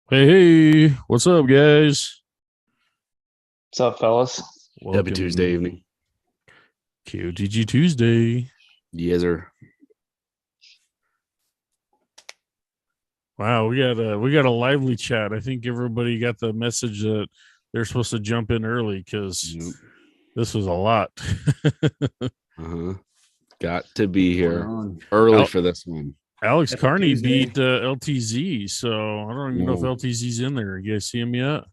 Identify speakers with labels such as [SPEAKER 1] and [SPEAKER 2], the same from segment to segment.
[SPEAKER 1] Hey, what's up, guys?
[SPEAKER 2] What's up, fellas?
[SPEAKER 3] Happy Tuesday evening.
[SPEAKER 1] KOTG Tuesday.
[SPEAKER 3] Yes, sir.
[SPEAKER 1] Wow, we got a lively chat. I think everybody got the message that they're supposed to jump in early because this was a lot.
[SPEAKER 3] Got to be here early for this one.
[SPEAKER 1] Alex Carney beat LTZ, so I don't even know if LTZ's in there. You guys see him yet?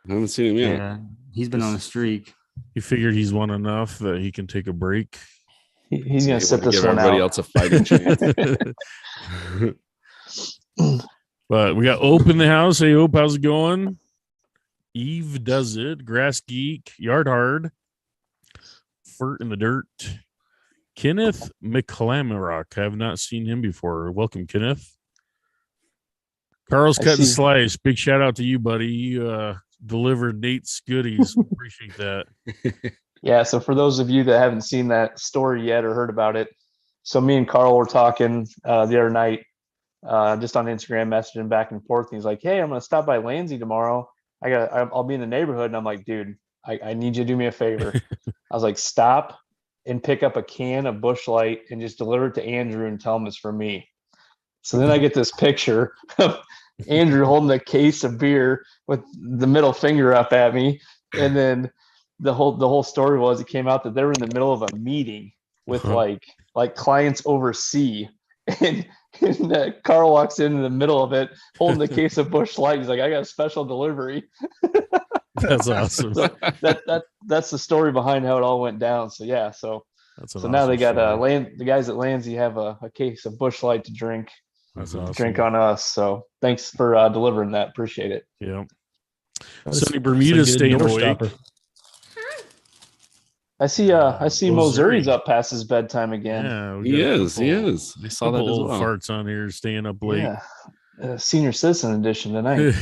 [SPEAKER 3] I haven't seen him yet.
[SPEAKER 4] Yeah, he's been on a streak.
[SPEAKER 1] He figured he's won enough that he can take a break.
[SPEAKER 2] He's going to sit this one out.
[SPEAKER 3] Everybody else a fighting chance.
[SPEAKER 1] But we got Ope in the house. Hey, Ope, how's it going? Eve does it. Grass Geek, Yard Hard, Furt in the Dirt. Kenneth McClamerock. I have not seen him before. Welcome, Kenneth. Carl's Cut and Slice. Big shout out to you, buddy. You delivered Nate's goodies. Appreciate that.
[SPEAKER 2] Yeah, so for those of you that haven't seen that story yet or heard about it, so me and Carl were talking the other night, just on Instagram, messaging back and forth. And he's like, "Hey, I'm gonna stop by Lansing tomorrow. I'll be in the neighborhood." And I'm like, "Dude, I need you to do me a favor." I was like, "Stop and pick up a can of Busch Light and just deliver it to Andrew and tell him it's for me." So then I get this picture of Andrew holding a case of beer with the middle finger up at me. And then the whole story was, it came out that they were in the middle of a meeting with like clients overseas. And Carl walks in the middle of it holding the case of Busch Light. He's like, "I got a special delivery."
[SPEAKER 1] That's awesome.
[SPEAKER 2] So that's the story behind how it all went down. So yeah, so now they got the guys at Lansing have a case of Busch Light to drink.
[SPEAKER 1] That's awesome.
[SPEAKER 2] Drink on us. So thanks for delivering that. Appreciate it.
[SPEAKER 1] Yeah. Sunny Bermuda's staying awake.
[SPEAKER 2] I see Missouri's up past his bedtime again.
[SPEAKER 3] Yeah, he is. I saw that as well.
[SPEAKER 1] Farts on here staying up late.
[SPEAKER 2] Yeah. Senior citizen edition tonight.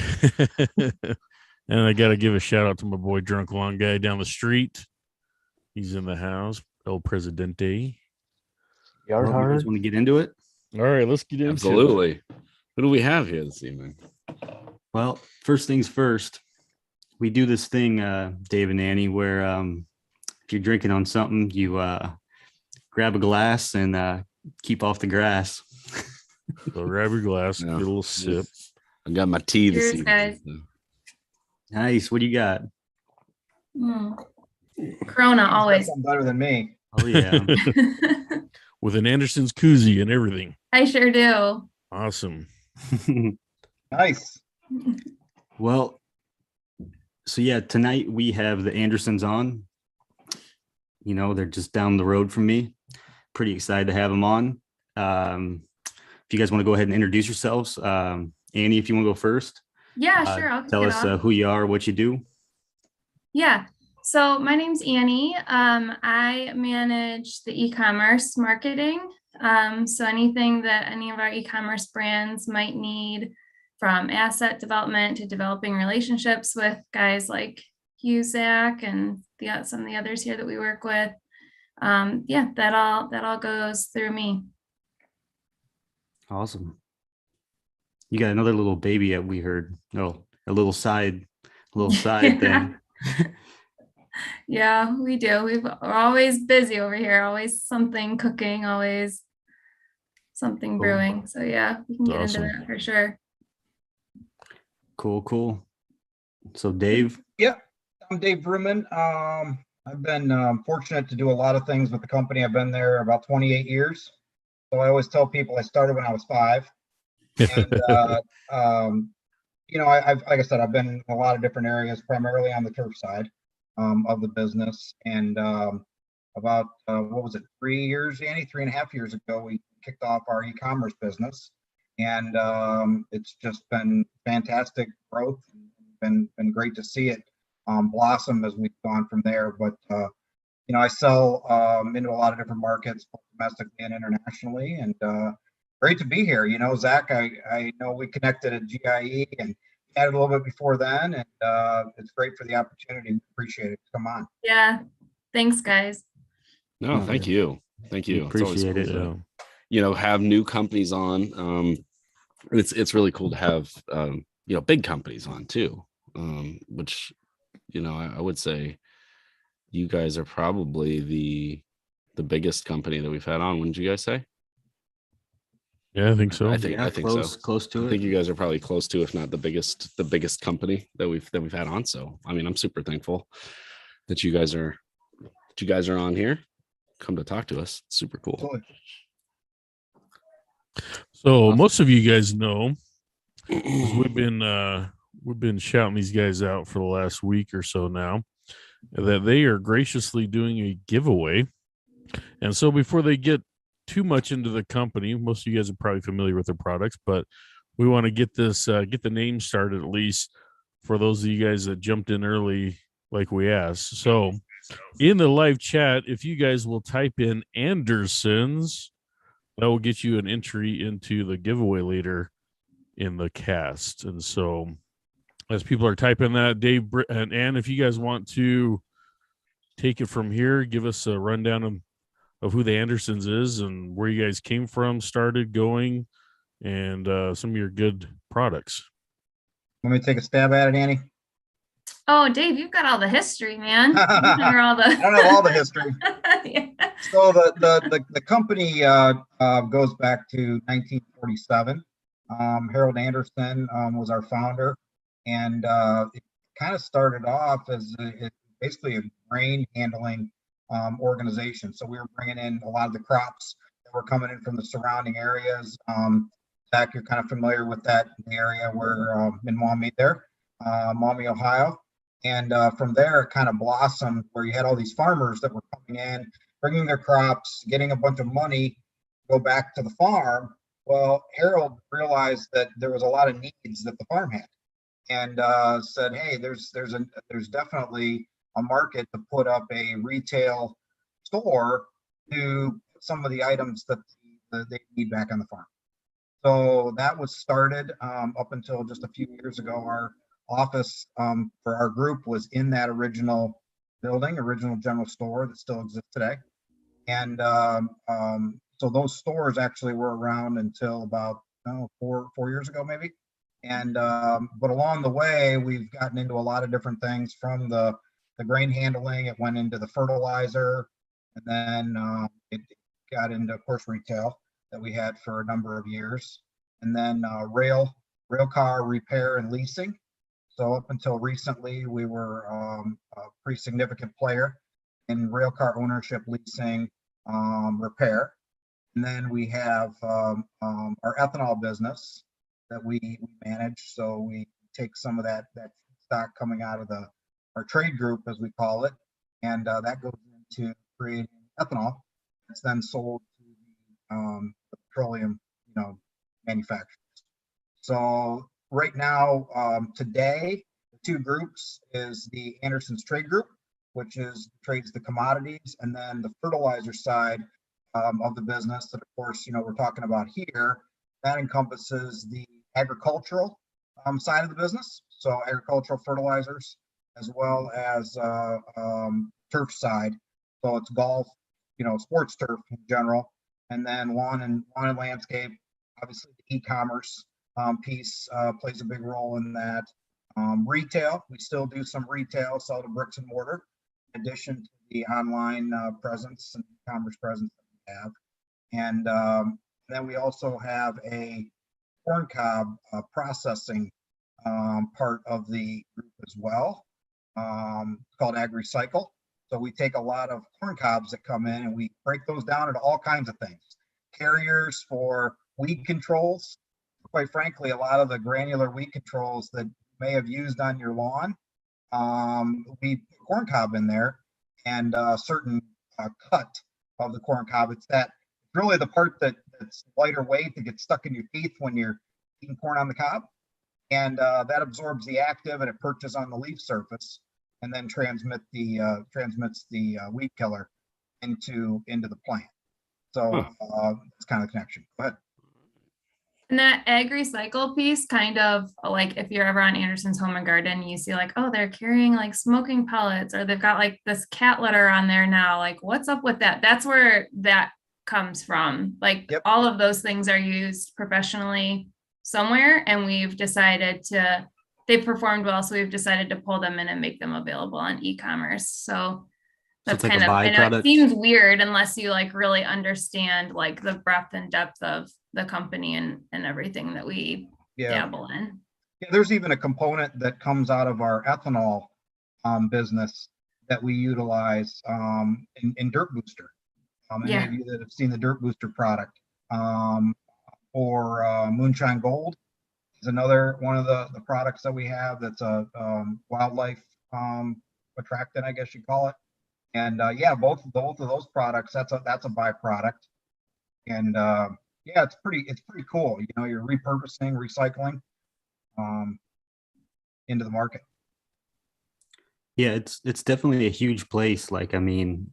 [SPEAKER 1] And I got to give a shout out to my boy Drunk Lawn Guy down the street. He's in the house. El Presidente.
[SPEAKER 2] Yard Hard.
[SPEAKER 4] You guys want to get into it?
[SPEAKER 1] All right, let's get into it.
[SPEAKER 3] Absolutely. Who do we have here this evening?
[SPEAKER 4] Well, first things first. We do this thing, Dave and Annie, where if you're drinking on something, you grab a glass and keep off the grass.
[SPEAKER 1] So grab your glass, get a little sip.
[SPEAKER 3] I got my tea this evening.
[SPEAKER 5] Guys.
[SPEAKER 4] Nice. What do you got?
[SPEAKER 5] Corona always.
[SPEAKER 6] Better than me.
[SPEAKER 4] Oh yeah.
[SPEAKER 1] With an Anderson's koozie and everything.
[SPEAKER 5] I sure do.
[SPEAKER 1] Awesome.
[SPEAKER 6] Nice.
[SPEAKER 4] Well, So yeah, tonight we have the Andersons on. You know, they're just down the road from me. Pretty excited to have them on. If you guys want to go ahead and introduce yourselves, Annie, if you want to go first.
[SPEAKER 5] Yeah, sure. I'll kick
[SPEAKER 4] Tell
[SPEAKER 5] it
[SPEAKER 4] us
[SPEAKER 5] off.
[SPEAKER 4] who you are, what you do.
[SPEAKER 5] Yeah. So my name's Annie. I manage the e-commerce marketing. So anything that any of our e-commerce brands might need, from asset development to developing relationships with guys like you, Zach, and some of the others here that we work with. Yeah, that all goes through me.
[SPEAKER 4] Awesome. You got another little baby that we heard. Oh, a little side thing.
[SPEAKER 5] Yeah, we do. We're always busy over here, always something cooking, always something brewing. So yeah, we can get into
[SPEAKER 1] Awesome.
[SPEAKER 5] that for sure.
[SPEAKER 4] Cool. So Dave.
[SPEAKER 6] Yeah, I'm Dave Vrooman. I've been fortunate to do a lot of things with the company. I've been there about 28 years. So I always tell people I started when I was 5. And, you know, like I said, I've been in a lot of different areas, primarily on the turf side of the business. And about, what was it, 3 years, Annie? 3.5 years ago, we kicked off our e-commerce business. And it's just been fantastic growth. Been great to see it blossom as we've gone from there. But you know, I sell into a lot of different markets, both domestically and internationally, and great to be here. You know, Zach, I know we connected at GIE and chatted a little bit before then, and it's great for the opportunity. Appreciate it. Come on.
[SPEAKER 5] Yeah, thanks, guys.
[SPEAKER 3] No, thank you. Thank you. It's always
[SPEAKER 4] Appreciate
[SPEAKER 3] cool
[SPEAKER 4] it.
[SPEAKER 3] to, you know, have new companies on. It's really cool to have you know, big companies on too. Which, you know, I would say you guys are probably the biggest company that we've had on. Wouldn't you guys say?
[SPEAKER 1] Yeah, I think so.
[SPEAKER 3] I think so.
[SPEAKER 4] Close to
[SPEAKER 3] I
[SPEAKER 4] it.
[SPEAKER 3] think you guys are probably close to, if not the biggest company that we've had on. So I mean, I'm super thankful that you guys are on here. Come to talk to us. Super cool.
[SPEAKER 6] Absolutely.
[SPEAKER 1] So
[SPEAKER 3] Awesome.
[SPEAKER 1] most of you guys know, 'cause we've been shouting these guys out for the last week or so now, that they are graciously doing a giveaway. And so before they get too much into the company, most of you guys are probably familiar with their products, but we want to get this get the name started, at least for those of you guys that jumped in early like we asked. So in the live chat, if you guys will type in Andersons, that will get you an entry into the giveaway later in the cast. And so as people are typing that, Dave and Anne, if you guys want to take it from here, give us a rundown of who the Andersons is and where you guys came from, started going, and some of your good products.
[SPEAKER 6] Let me take a stab at it, Annie.
[SPEAKER 5] Oh, Dave, you've got all the history, man. You remember all the...
[SPEAKER 6] I don't have all the history.
[SPEAKER 5] Yeah.
[SPEAKER 6] So the company goes back to 1947. Harold Anderson was our founder, and it kind of started off as basically a grain handling organization. So we were bringing in a lot of the crops that were coming in from the surrounding areas. Zach, you're kind of familiar with that area where in Maumee there, Maumee, Ohio. And from there, it kind of blossomed where you had all these farmers that were coming in, bringing their crops, getting a bunch of money to go back to the farm. Well, Harold realized that there was a lot of needs that the farm had, and said, "Hey, there's definitely a market to put up a retail store to put some of the items that they need back on the farm." So that was started up until just a few years ago. Our office for our group was in that original building, original general store that still exists today. And so those stores actually were around until about 4 years ago, maybe. And but along the way, we've gotten into a lot of different things, from the grain handling. It went into the fertilizer, and then it got into, of course, retail that we had for a number of years, and then rail car repair and leasing. So up until recently, we were a pretty significant player in rail car ownership, leasing, repair. And then we have our ethanol business that we manage. So we take some of that stock coming out of the our trade group, as we call it, and that goes into creating ethanol. It's then sold to the petroleum, manufacturers. So right now, today, the two groups is the Anderson's trade group, which trades the commodities, and then the fertilizer side of the business that, of course, we're talking about here. That encompasses the agricultural side of the business, so agricultural fertilizers, as well as turf side. So it's golf, sports turf in general, and then lawn and landscape. Obviously, the e-commerce piece plays a big role in that. Retail, we still do some retail, sell to bricks and mortar, in addition to the online presence and e-commerce presence that we have. And then we also have a corn cob processing part of the group as well, called AgriCycle. So we take a lot of corn cobs that come in and we break those down into all kinds of things. Carriers for weed controls. Quite frankly, a lot of the granular weed controls that you may have used on your lawn, we put corn cob in there, and a certain cut of the corn cob. It's really the part that's lighter weight that gets stuck in your teeth when you're eating corn on the cob, and that absorbs the active and it perches on the leaf surface, and then transmits the weed killer into the plant. So it's kind of the connection. Go ahead.
[SPEAKER 5] And that AgriCycle piece, kind of like if you're ever on Anderson's Home and Garden, you see like, oh, they're carrying like smoking pellets, or they've got like this cat litter on there now. Like, what's up with that? That's where that comes from. Like,
[SPEAKER 6] Yep.
[SPEAKER 5] All of those things are used professionally somewhere, and we've decided they performed well, so we've decided to pull them in and make them available on e-commerce. So that's
[SPEAKER 4] it's like
[SPEAKER 5] kind
[SPEAKER 4] a
[SPEAKER 5] of, I know it
[SPEAKER 4] byproduct?
[SPEAKER 5] seems weird unless you like really understand like the breadth and depth of the company and everything that we dabble in.
[SPEAKER 6] Yeah, there's even a component that comes out of our ethanol business that we utilize in Dirt Booster. Any of you that have seen the Dirt Booster product, or Moonshine Gold is another one of the products that we have that's a wildlife attractant, I guess you call it. And both of those products, that's a byproduct. And it's pretty cool. You're repurposing, recycling into the market.
[SPEAKER 4] Yeah, it's definitely a huge place. Like, I mean,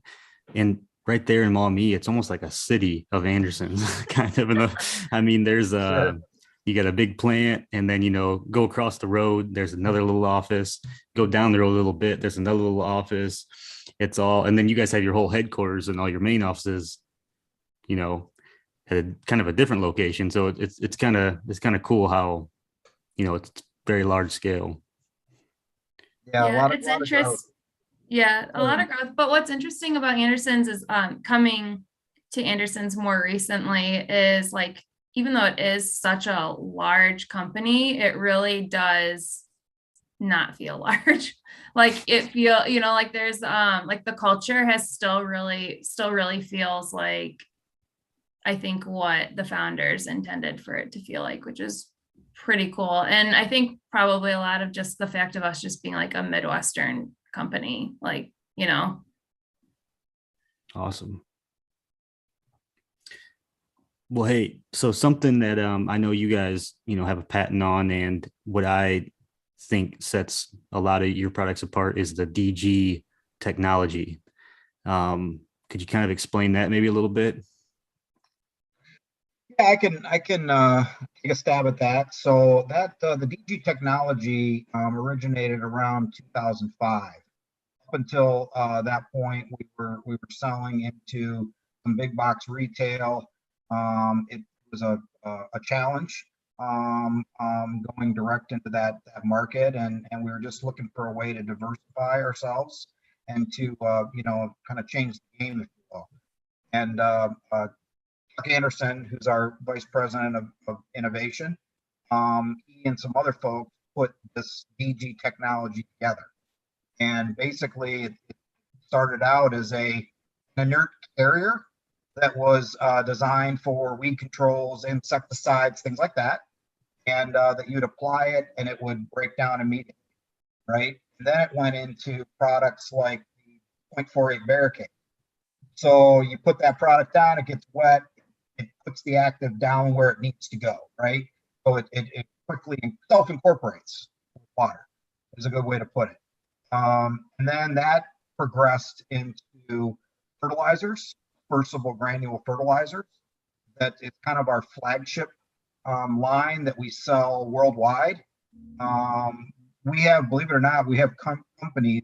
[SPEAKER 4] and right there in Maumee, it's almost like a city of Andersons, kind of. I mean, there's
[SPEAKER 6] Sure.
[SPEAKER 4] You got a big plant, and then go across the road, there's another little office. Go down the road a little bit, there's another little office. It's all, and then you guys have your whole headquarters and all your main offices, at a kind of a different location. So it's kind of cool how, it's very large scale.
[SPEAKER 6] Yeah,
[SPEAKER 5] It's interesting. Yeah, a lot of growth. But what's interesting about Anderson's is coming to Anderson's more recently is like, even though it is such a large company, it really does not feel large. Like it feel, like there's like the culture has still really feels like, I think, what the founders intended for it to feel like, which is pretty cool. And I think probably a lot of just the fact of us just being like a Midwestern company, like,
[SPEAKER 4] Awesome. Well, hey, so something that I know you guys, have a patent on, and what I think sets a lot of your products apart is the DG technology. Could you kind of explain that maybe a little bit?
[SPEAKER 6] Yeah, I can take a stab at that. So that the DG technology originated around 2005. Up until that point, we were selling into some big box retail. It was a challenge going direct into that market, and we were just looking for a way to diversify ourselves and to kind of change the game, if you will. And Chuck Anderson, who's our vice president of innovation, he and some other folks put this DG technology together. And basically, it started out as an inert carrier that was designed for weed controls, insecticides, things like that, and that you'd apply it and it would break down immediately, right? And then it went into products like the .48 barricade. So you put that product down, it gets wet, it puts the active down where it needs to go, right? So it quickly self-incorporates with water is a good way to put it. And then that progressed into fertilizers, dispersible granule fertilizers. That is kind of our flagship line that we sell worldwide. We have, believe it or not, we have companies,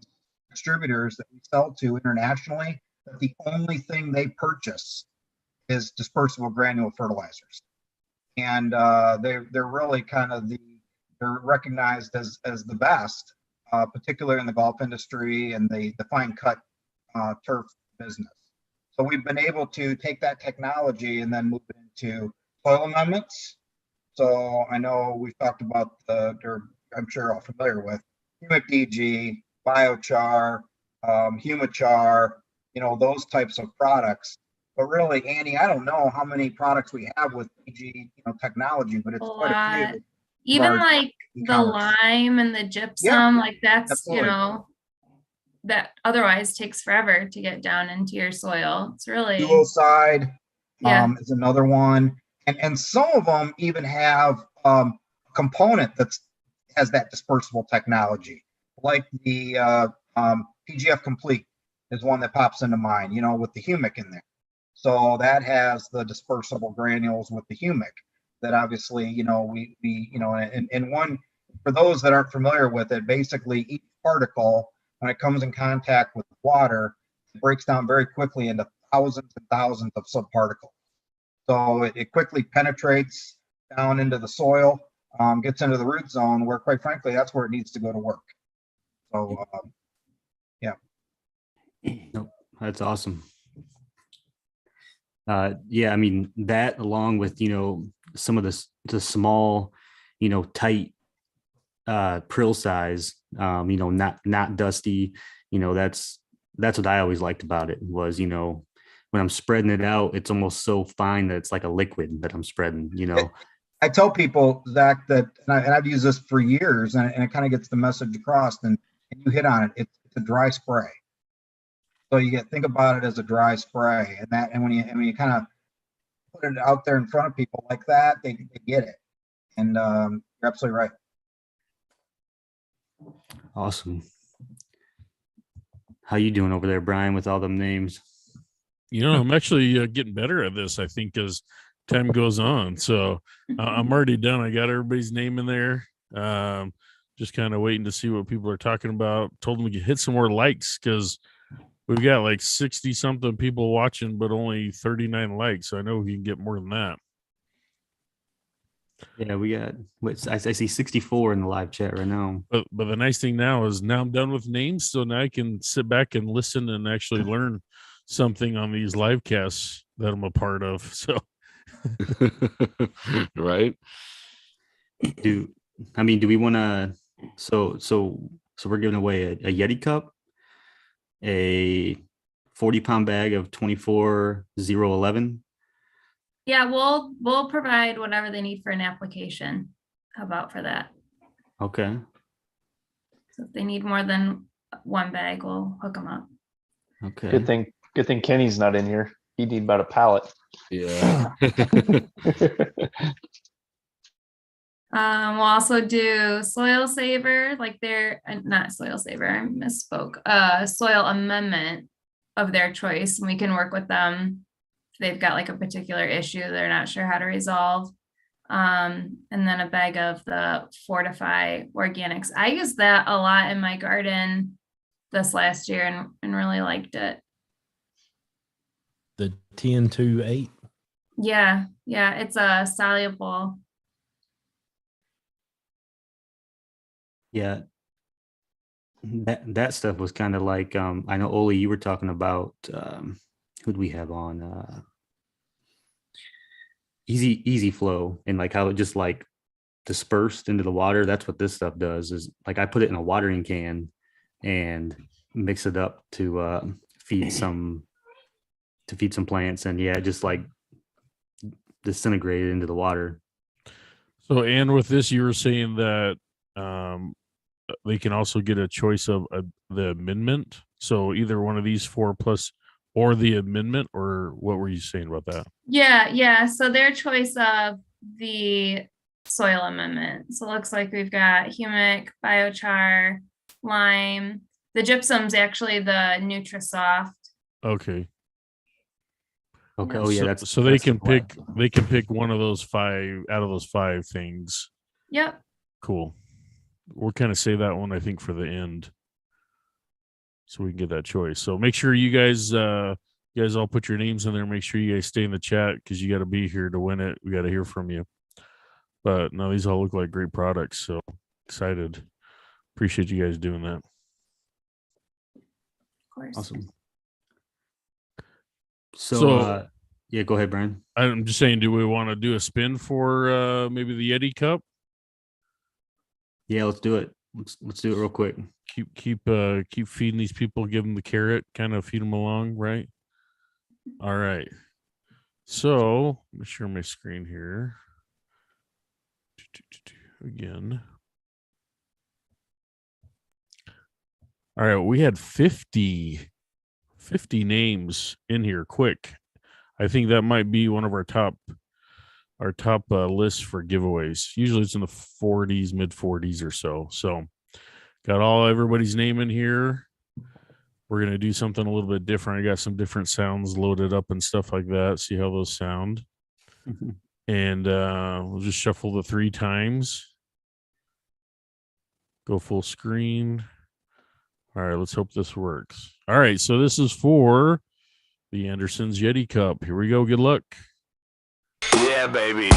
[SPEAKER 6] distributors that we sell to internationally, that the only thing they purchase is dispersible granule fertilizers. And they're really kind of they're recognized as the best, particularly in the golf industry and the fine cut turf business. So we've been able to take that technology and then move it into soil amendments. So I know we've talked about I'm sure all familiar with Humic DG, biochar, Humichar, those types of products. But really, Annie, I don't know how many products we have with DG, technology, but it's quite a few.
[SPEAKER 5] Even like the lime and the gypsum, like that's,
[SPEAKER 6] absolutely.
[SPEAKER 5] That otherwise takes forever to get down into your soil. It's really
[SPEAKER 6] Dual-side is another one. And some of them even have a component that has that dispersible technology, like the PGF Complete is one that pops into mind, with the Humic in there. So that has the dispersible granules with the Humic that obviously, and one, for those that aren't familiar with it, basically each particle, when it comes in contact with water, it breaks down very quickly into thousands and thousands of subparticles. So it quickly penetrates down into the soil, gets into the root zone, where quite frankly, that's where it needs to go to work. So, yeah.
[SPEAKER 4] Nope, that's awesome. Yeah, I mean, that along with, some of the small, tight prill size, not dusty, that's what I always liked about it was, when I'm spreading it out, it's almost so fine that it's like a liquid that I'm spreading,
[SPEAKER 6] I tell people, Zach, that, and I've used this for years, and it kind of gets the message across, and you hit on it. It's a dry spray. So think about it as a dry spray, and when you kind of put it out there in front of people like that, they get it. And you're absolutely right.
[SPEAKER 4] Awesome. How you doing over there, Brian, with all them names?
[SPEAKER 1] I'm actually getting better at this, I think, as time goes on. So I'm already done. I got everybody's name in there. Just kind of waiting to see what people are talking about. Told them we could hit some more likes because we've got like 60 something people watching, but only 39 likes. So I know we can get more than that.
[SPEAKER 4] Yeah, we got, I see 64 in the live chat right now.
[SPEAKER 1] But the nice thing now is now I'm done with names. So now I can sit back and listen and actually learn something on these live casts that I'm a part of. So,
[SPEAKER 3] right.
[SPEAKER 4] Do we want to, so we're giving away a Yeti cup, a 40-pound bag of 24-011.
[SPEAKER 5] Yeah, we'll provide whatever they need for an application. How about for that?
[SPEAKER 4] Okay.
[SPEAKER 5] So if they need more than one bag, we'll hook them up.
[SPEAKER 4] Okay.
[SPEAKER 2] Good thing Kenny's not in here. He'd need about a pallet.
[SPEAKER 3] Yeah.
[SPEAKER 5] We'll also do soil saver, like not soil saver, I misspoke, soil amendment of their choice. And we can work with them if they've got like a particular issue they're not sure how to resolve. And then a bag of the Fortify Organics. I used that a lot in my garden this last year and really liked it.
[SPEAKER 7] The 10-2-8.
[SPEAKER 5] Yeah, it's a soluble.
[SPEAKER 4] Yeah, that stuff was kind of like, I know Olee, you were talking about, who'd we have on, easy flow, and like how it just like dispersed into the water. That's what this stuff does, is like I put it in a watering can and mix it up to feed some plants, and yeah, just like disintegrated into the water.
[SPEAKER 1] So, and with this, you were saying that they can also get a choice of the amendment. So either one of these 4 plus or the amendment, or what were you saying about that?
[SPEAKER 5] Yeah. So their choice of the soil amendment. So it looks like we've got humic, biochar, lime. The gypsum's actually the Nutrisoft.
[SPEAKER 1] Okay.
[SPEAKER 4] Okay. Oh yeah,
[SPEAKER 1] so they can pick one of those 5 out of those 5 things.
[SPEAKER 5] Yep.
[SPEAKER 1] Cool. We'll kind of save that one, I think, for the end, so we can get that choice. So make sure you guys all put your names in there. Make sure you guys stay in the chat, because you got to be here to win it. We got to hear from you. But no, these all look like great products. So excited. Appreciate you guys doing that.
[SPEAKER 5] Of course.
[SPEAKER 4] Awesome. So yeah, go ahead, Brian.
[SPEAKER 1] I'm just saying, do we want to do a spin for maybe the Yeti Cup?
[SPEAKER 4] Yeah, let's do it. Let's do it real quick.
[SPEAKER 1] Keep feeding these people. Give them the carrot. Kind of feed them along, right? All right. So let me share my screen here again. All right, we had 50 names in here. Quick, I think that might be one of our top lists for giveaways. Usually it's in the 40s, mid 40s or so. So got everybody's name in here. We're going to do something a little bit different. I got some different sounds loaded up and stuff like that. See how those sound. And we'll just shuffle the 3 times. Go full screen. All right, let's hope this works. All right, so this is for the Anderson's Yeti Cup. Here we go. Good luck.
[SPEAKER 7] Yeah, baby.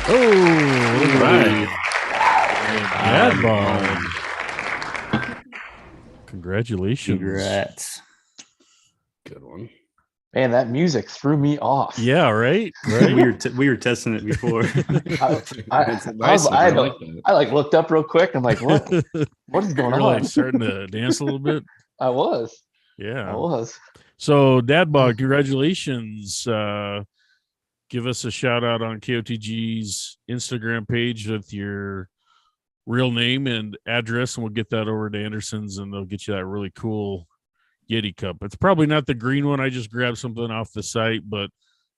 [SPEAKER 1] Oh, look at that. Bad ball. Congratulations.
[SPEAKER 4] Congrats.
[SPEAKER 3] Good one.
[SPEAKER 2] Man, that music threw me off.
[SPEAKER 1] Yeah, right.
[SPEAKER 4] we were testing it before.
[SPEAKER 2] I looked up real quick. I'm like, what is going
[SPEAKER 1] You're
[SPEAKER 2] on?
[SPEAKER 1] like starting to dance a little bit.
[SPEAKER 2] I was.
[SPEAKER 1] Yeah.
[SPEAKER 2] was.
[SPEAKER 1] So, Dadbog, congratulations. Give us a shout out on KOTG's Instagram page with your real name and address, and we'll get that over to Anderson's, and they'll get you that really cool Yeti Cup. It's probably not the green one. I just grabbed something off the site, but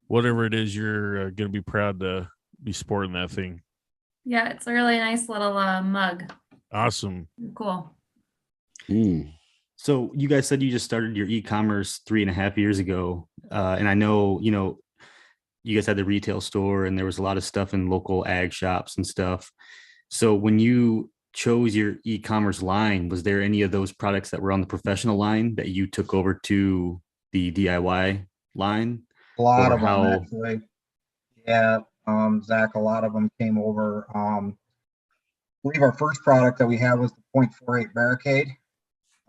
[SPEAKER 1] whatever it is, you're going to be proud to be sporting that thing.
[SPEAKER 5] Yeah, it's a really nice little mug.
[SPEAKER 1] Awesome.
[SPEAKER 5] Cool.
[SPEAKER 4] So you guys said you just started your e-commerce 3.5 years ago. And I know, you guys had the retail store and there was a lot of stuff in local ag shops and stuff. So when you chose your e-commerce line, was there any of those products that were on the professional line that you took over to the DIY line?
[SPEAKER 6] A lot of them, actually. Yeah, Zach, a lot of them came over. I believe our first product that we had was the .48 barricade,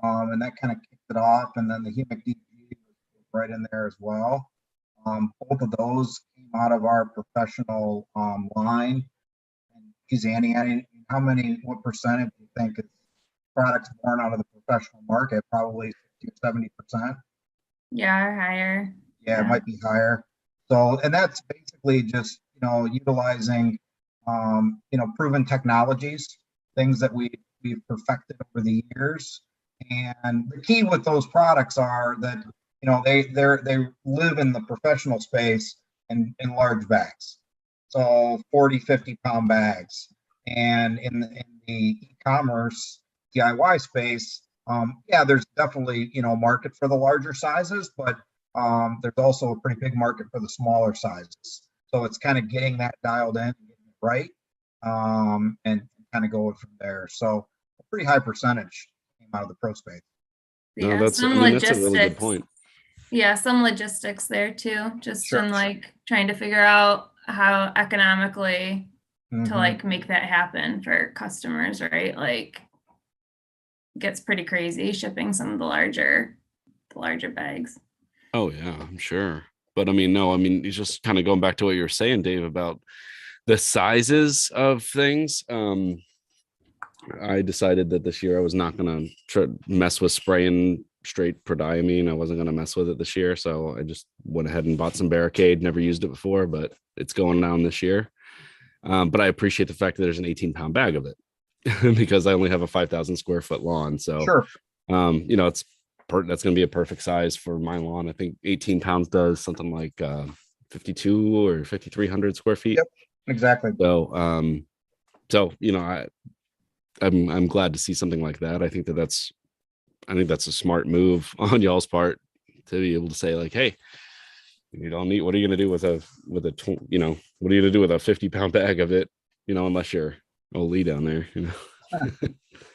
[SPEAKER 6] and that kind of kicked it off. And then the Humic DG was right in there as well. Both of those came out of our professional line. And geez, Annie, what percentage do you think is products born out of the professional market? Probably 60 or 70%.
[SPEAKER 5] Yeah, or higher.
[SPEAKER 6] Yeah, it might be higher. So, and that's basically just, utilizing, proven technologies, things that we've perfected over the years. And the key with those products are that, they live in the professional space in large bags. So 40, 50 pound bags. And in the e-commerce DIY space, there's definitely, market for the larger sizes, but there's also a pretty big market for the smaller sizes. So it's kind of getting that dialed in, getting it right, and kind of going from there. So a pretty high percentage came out of the pro space.
[SPEAKER 5] Yeah,
[SPEAKER 3] no, that's a really good point.
[SPEAKER 5] Yeah, some logistics there too, just in like trying to figure out how economically to like make that happen for customers, right? Like it gets pretty crazy shipping some of the larger bags.
[SPEAKER 3] Oh yeah, I'm sure. But it's just kind of going back to what you were saying, Dave, about the sizes of things. I decided that this year I was not going to mess with spraying straight prodiamine. I wasn't going to mess with it this year. So I just went ahead and bought some Barricade. Never used it before, but it's going down this year. But I appreciate the fact that there's an 18-pound bag of it because I only have a 5,000 square foot lawn. So,
[SPEAKER 6] Sure.
[SPEAKER 3] You know, that's going to be a perfect size for my lawn. I think 18 pounds does something like 52 or 5,300 square feet.
[SPEAKER 6] Yep, exactly.
[SPEAKER 3] So, you know, I'm glad to see something like that. I think that's a smart move on y'all's part to be able to say like, hey, you don't need, what are you going to do with a what are you going to do with a 50-pound bag of it? You know, unless you're Olee down there, you know,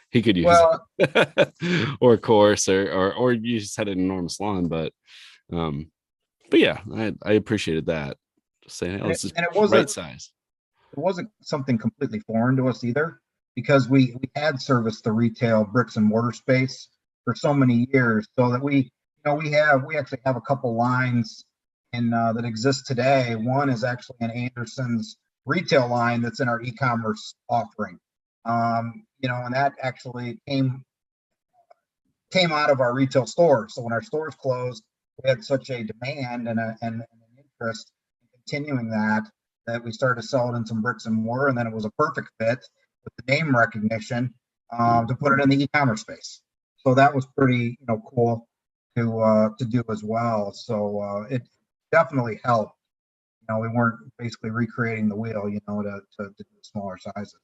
[SPEAKER 3] he could use it. Or course, or you just had an enormous lawn, but yeah, I appreciated that. Just saying, hey, this is right size.
[SPEAKER 6] It wasn't something completely foreign to us either, because we had serviced the retail bricks and mortar space for so many years, so that we actually have a couple lines that exist today. One is actually an Anderson's retail line that's in our e-commerce offering, and that actually came out of our retail stores. So when our stores closed, we had such a demand and an interest in continuing that we started selling in some bricks and mortar, and then it was a perfect fit with the name recognition to put it in the e-commerce space. So that was pretty cool to do as well. So it definitely helped. We weren't basically recreating the wheel, to do smaller sizes.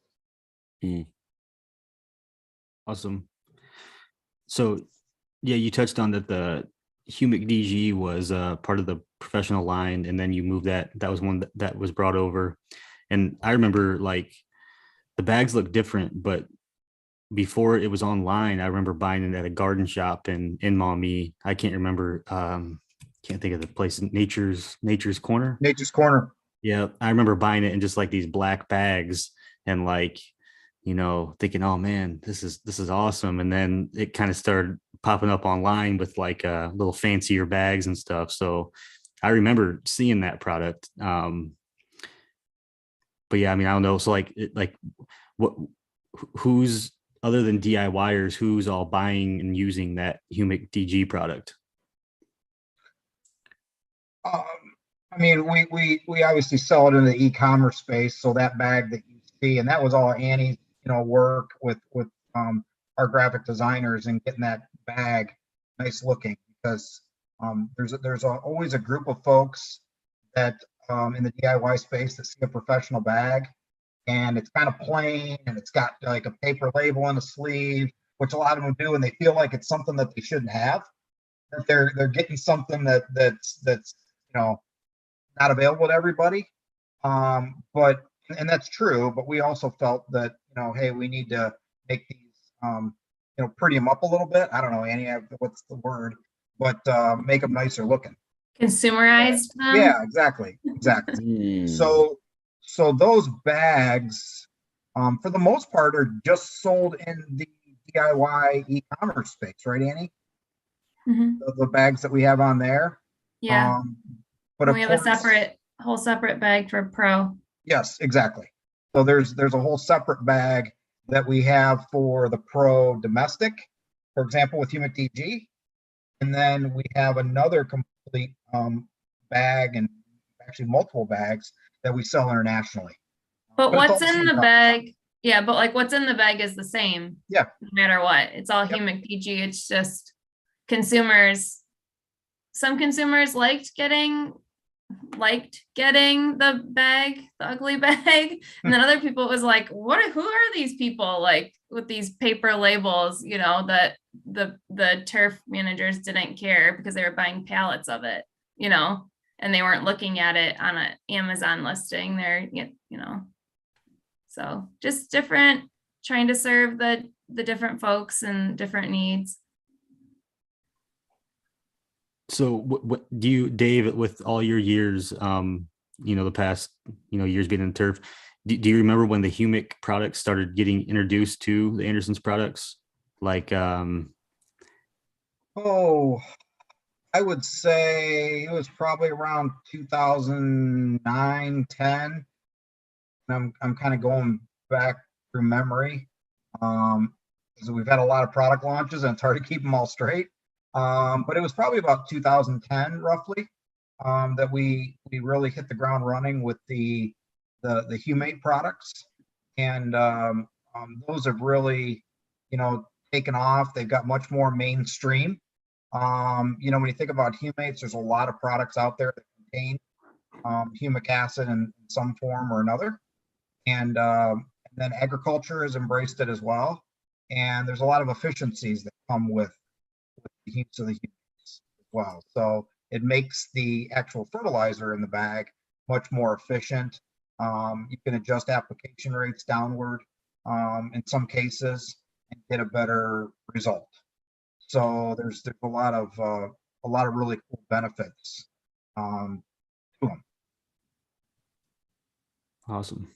[SPEAKER 4] Awesome. So yeah, you touched on that the Humic DG was part of the professional line, and then you moved that was one that was brought over. And I remember like the bags look different, but before it was online, I remember buying it at a garden shop in Maumee. I can't remember, can't think of the place. Nature's Corner.
[SPEAKER 6] Nature's Corner.
[SPEAKER 4] Yeah, I remember buying it in just like these black bags and like, thinking, oh man, this is awesome. And then it kind of started popping up online with like little fancier bags and stuff. So I remember seeing that product. But yeah, I mean, I don't know. So who's other than DIYers, who's all buying and using that Humic DG product?
[SPEAKER 6] I mean, we obviously sell it in the e-commerce space. So that bag that you see, and that was all Annie's, work with our graphic designers and getting that bag nice looking, because there's always a group of folks that in the DIY space that see a professional bag and it's kind of plain and it's got like a paper label on the sleeve, which a lot of them do, and they feel like it's something that they shouldn't have, that they're getting something that's not available to everybody. But that's true, but we also felt that hey, we need to make these pretty them up a little bit. I don't know, Annie, what's the word, but make them nicer looking,
[SPEAKER 5] consumerized them.
[SPEAKER 6] Yeah, exactly. So those bags for the most part are just sold in the DIY e-commerce space, right, Annie?
[SPEAKER 5] Mm-hmm.
[SPEAKER 6] The bags that we have on there.
[SPEAKER 5] Yeah.
[SPEAKER 6] But
[SPEAKER 5] we have a whole separate bag for pro.
[SPEAKER 6] Yes, exactly. So there's a whole separate bag that we have for the pro domestic, for example, with Humic DG. And then we have another complete bag, and actually multiple bags that we sell internationally.
[SPEAKER 5] But what's in the bag? Yeah, but like what's in the bag is the same.
[SPEAKER 6] Yeah.
[SPEAKER 5] No matter what. It's all Humic DG. It's just consumers. Some consumers liked getting the bag, the ugly bag, and then other people, it was like, who are these people, like with these paper labels, that the turf managers didn't care because they were buying pallets of it, and they weren't looking at it on an Amazon listing. They're so just different, trying to serve the different folks and different needs.
[SPEAKER 4] So what do you, Dave, with all your years, the past, years being in turf, do you remember when the Humic products started getting introduced to the Anderson's products? Like, I
[SPEAKER 6] would say it was probably around 2009, 10. I'm kind of going back through memory. Because we've had a lot of product launches and it's hard to keep them all straight. But it was probably about 2010 roughly that we really hit the ground running with the Humic products, and those have really, taken off. They've got much more mainstream. When you think about humates, there's a lot of products out there that contain humic acid in some form or another, and then agriculture has embraced it as well. And there's a lot of efficiencies that come with the use of the humics as well. So it makes the actual fertilizer in the bag much more efficient. You can adjust application rates downward in some cases and get a better result. So there's a lot of really cool benefits to them.
[SPEAKER 4] Awesome.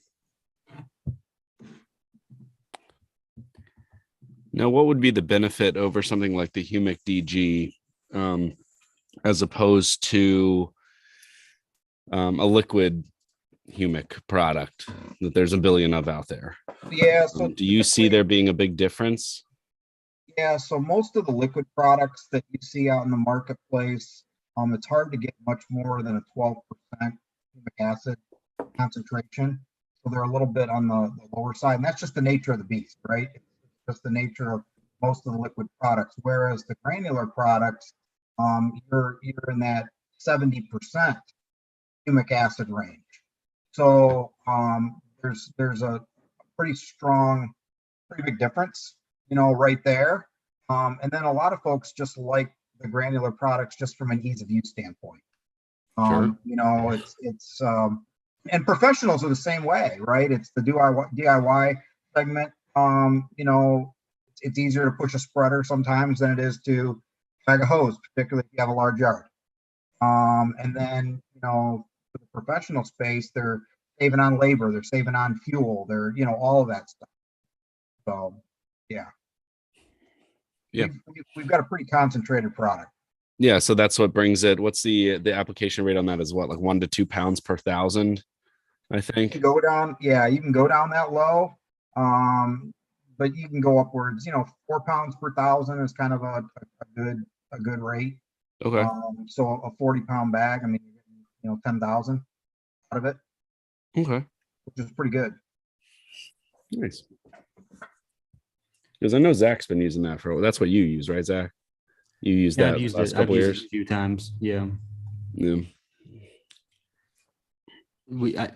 [SPEAKER 3] Now, what would be the benefit over something like the Humic DG as opposed to a liquid Humic product that there's a billion of out there?
[SPEAKER 6] Yeah. So
[SPEAKER 3] do you see there being a big difference?
[SPEAKER 6] Yeah. So most of the liquid products that you see out in the marketplace, it's hard to get much more than a 12% humic acid concentration. So they're a little bit on the lower side, and that's just the nature of the beast, right? It's just the nature of most of the liquid products. Whereas the granular products, you're in that 70% humic acid range. So there's a pretty big difference, right there. And then a lot of folks just like the granular products just from an ease of use standpoint.
[SPEAKER 3] Sure.
[SPEAKER 6] It's and professionals are the same way, right? It's the DIY segment. It's easier to push a spreader sometimes than it is to bag a hose, particularly if you have a large yard. And then, for the professional space, they're saving on labor, they're saving on fuel, they're, all of that stuff. So, yeah.
[SPEAKER 3] Yeah.
[SPEAKER 6] We've got a pretty concentrated product.
[SPEAKER 3] Yeah. So that's what brings it. What's the application rate on that is what, like 1 to 2 pounds per thousand, I think?
[SPEAKER 6] You can go down that low. But you can go upwards, 4 pounds per thousand is kind of a good rate.
[SPEAKER 3] Okay.
[SPEAKER 6] So a 40-pound bag, I mean, 10,000 out of it.
[SPEAKER 3] Okay.
[SPEAKER 6] Which is pretty good.
[SPEAKER 3] Nice. Because I know Zach's been using that that's what you use, right, Zach? You used that last couple years?
[SPEAKER 4] Used it a few times. Yeah.
[SPEAKER 3] Yeah.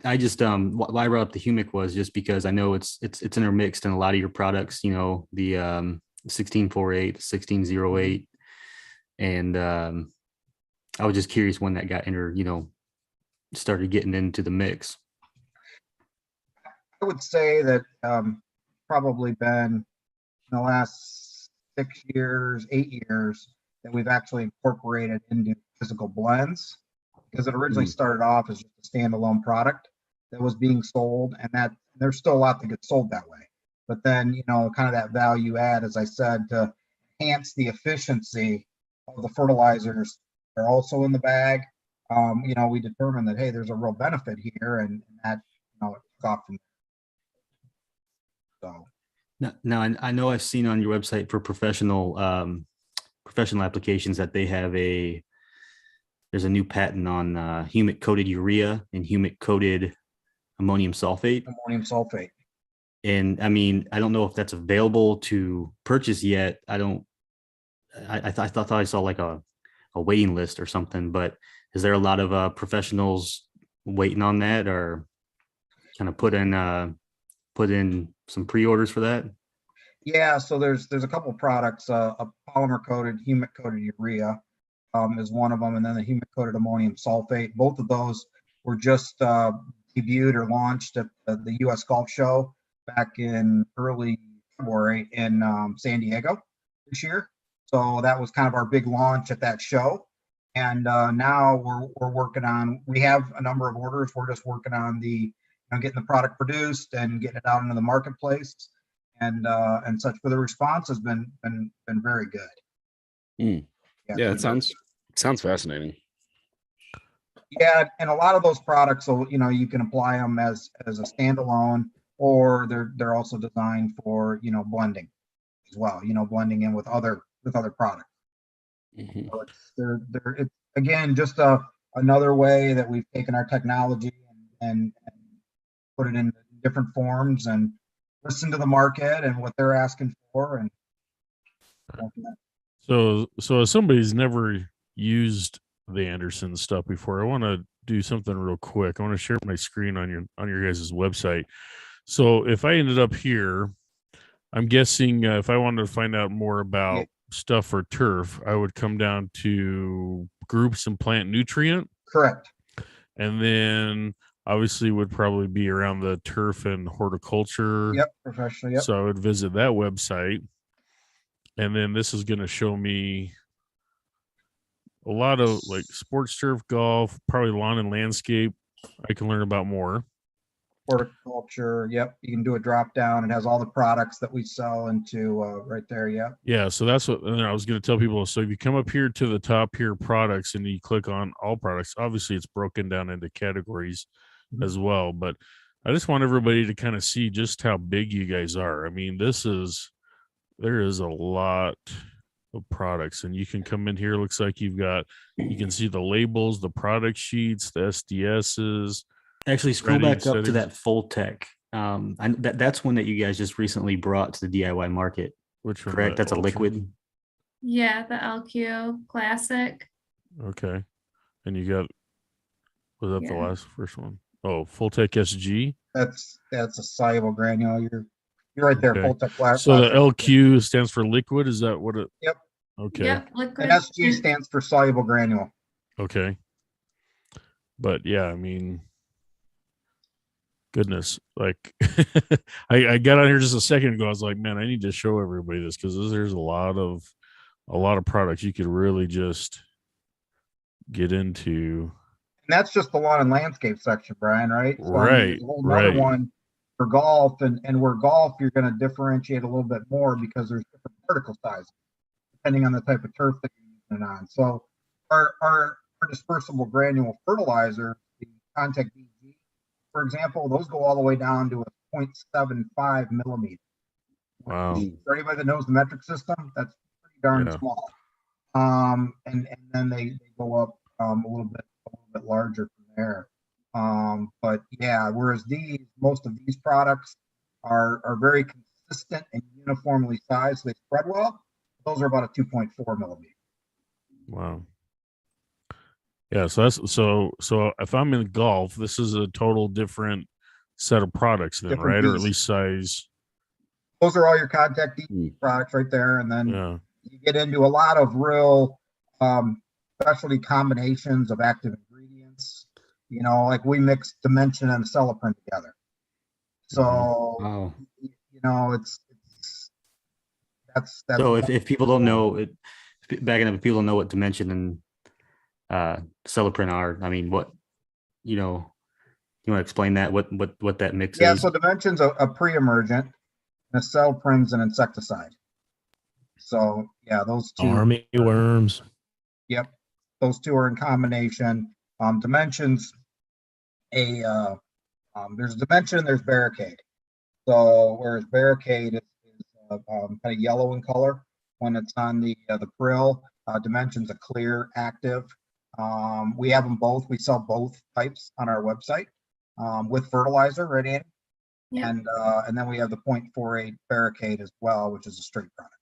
[SPEAKER 4] I just why I brought up the Humic was just because I know it's intermixed in a lot of your products, the 1648, 1608, and I was just curious when that got entered, started getting into the mix.
[SPEAKER 6] I would say that probably been in the last 6 years, 8 years that we've actually incorporated into physical blends, because it originally started off as just a standalone product that was being sold, and that there's still a lot that gets sold that way. But then, kind of that value add, as I said, to enhance the efficiency of the fertilizers that are also in the bag. We determined that, hey, there's a real benefit here, and that, it took off from there. So.
[SPEAKER 4] Now, I know I've seen on your website for professional applications that they have there's a new patent on humic coated urea and humic coated ammonium sulfate. And I mean, I don't know if that's available to purchase yet. I thought I saw like a waiting list or something, but is there a lot of professionals waiting on that, or kind of put in some pre-orders for that?
[SPEAKER 6] Yeah, so there's a couple of products, a polymer coated, humic coated urea is one of them, and then the humic coated ammonium sulfate. Both of those were just debuted or launched at the US Golf Show back in early February in San Diego this year. So that was kind of our big launch at that show. And now we're working on, we have a number of orders. We're just working on getting the product produced and getting it out into the marketplace and such. But the response has been very good.
[SPEAKER 3] Yeah, it sounds fascinating.
[SPEAKER 6] Yeah, and a lot of those products, so you can apply them as a standalone. or they're also designed for, blending as well, blending in with other products.
[SPEAKER 3] Mhm.
[SPEAKER 6] So it's again just another way that we've taken our technology and put it in different forms and listen to the market and what they're asking for. And
[SPEAKER 1] So if somebody's never used the Anderson stuff before, I want to do something real quick. I want to share my screen on your guys' website. So if I ended up here, I'm guessing if I wanted to find out more about stuff for turf, I would come down to groups and plant nutrient.
[SPEAKER 6] correct.
[SPEAKER 1] And then obviously would probably be around the turf and horticulture.
[SPEAKER 6] Yep, professional. Yep.
[SPEAKER 1] So I would visit that website. And then this is going to show me a lot of like sports turf, golf, probably lawn and landscape. I can learn about more.
[SPEAKER 6] Horticulture. Yep. You can do a drop down. It has all the products that we sell into right there. Yep.
[SPEAKER 1] Yeah. So that's what and I was going to tell people. So if you come up here to the top here products and you click on all products, obviously it's broken down into categories as well. But I just want everybody to kind of see just how big you guys are. I mean, there is a lot of products, and you can come in here. Looks like you can see the labels, the product sheets, the SDSs.
[SPEAKER 4] Actually, scroll
[SPEAKER 1] Ready,
[SPEAKER 4] back up to
[SPEAKER 1] settings.
[SPEAKER 4] that full tech. That's one that you guys just recently brought to the DIY market.
[SPEAKER 1] Which one?
[SPEAKER 4] Correct? That's a
[SPEAKER 1] Ultra?
[SPEAKER 4] liquid.
[SPEAKER 5] Yeah, the LQ Classic.
[SPEAKER 1] Okay. And you got, was that the
[SPEAKER 5] Yeah.
[SPEAKER 1] first one? Oh, Full Tech SG.
[SPEAKER 6] That's a soluble granule. You're right there.
[SPEAKER 1] Okay.
[SPEAKER 6] Full tech glass.
[SPEAKER 1] So the LQ stands for liquid. Is that what it?
[SPEAKER 6] Yep.
[SPEAKER 1] Okay.
[SPEAKER 5] Yep, liquid.
[SPEAKER 6] And SG stands for soluble granule.
[SPEAKER 1] Okay. But yeah, I mean, goodness, like I got on here just a second ago. I was like, man, I need to show everybody this because there's a lot of products you could really just get into.
[SPEAKER 6] And that's just the lawn and landscape section, Brian, right? So,
[SPEAKER 1] Right,
[SPEAKER 6] there's a whole nother
[SPEAKER 1] right.
[SPEAKER 6] one for golf, and where golf you're going to differentiate a little bit more because there's different vertical sizes depending on the type of turf that you're using it on. So our dispersible granule fertilizer, the Contact DG, for example, those go all the way down to a 0.75 millimeter.
[SPEAKER 1] Wow.
[SPEAKER 6] For anybody that knows the metric system, that's pretty darn
[SPEAKER 1] Yeah.
[SPEAKER 6] small. And then they go up a little bit larger from there. But yeah, whereas most of these products are very consistent and uniformly sized, they spread well. Those are about a 2.4 millimeter.
[SPEAKER 1] Wow. Yeah, so that's so if I'm in golf, this is a total different set of products then,
[SPEAKER 6] Different
[SPEAKER 1] right? Or at
[SPEAKER 6] beast.
[SPEAKER 1] least size.
[SPEAKER 6] Those are all your Contact DG products right there. And then
[SPEAKER 1] Yeah.
[SPEAKER 6] you get into a lot of real specialty combinations of active ingredients. Like we mix Dimension and Celloprint together. So,
[SPEAKER 4] Wow.
[SPEAKER 6] that's
[SPEAKER 4] So if people don't know it, backing up, if people don't know what Dimension and Celloprint are, I mean, what, you want to explain that, what that mix
[SPEAKER 6] yeah,
[SPEAKER 4] is?
[SPEAKER 6] so Dimension's a pre-emergent, and a Celloprint's an insecticide. So yeah, those two.
[SPEAKER 8] Army worms.
[SPEAKER 6] Yep, those two are in combination. Dimensions there's Dimension, there's Barricade. So whereas Barricade is kind of yellow in color when it's on the prill, Dimension's a clear active. We have them both. We sell both types on our website with fertilizer, right, Annie?
[SPEAKER 5] Yeah.
[SPEAKER 6] And then we have the 0.48 Barricade as well, which is a straight product.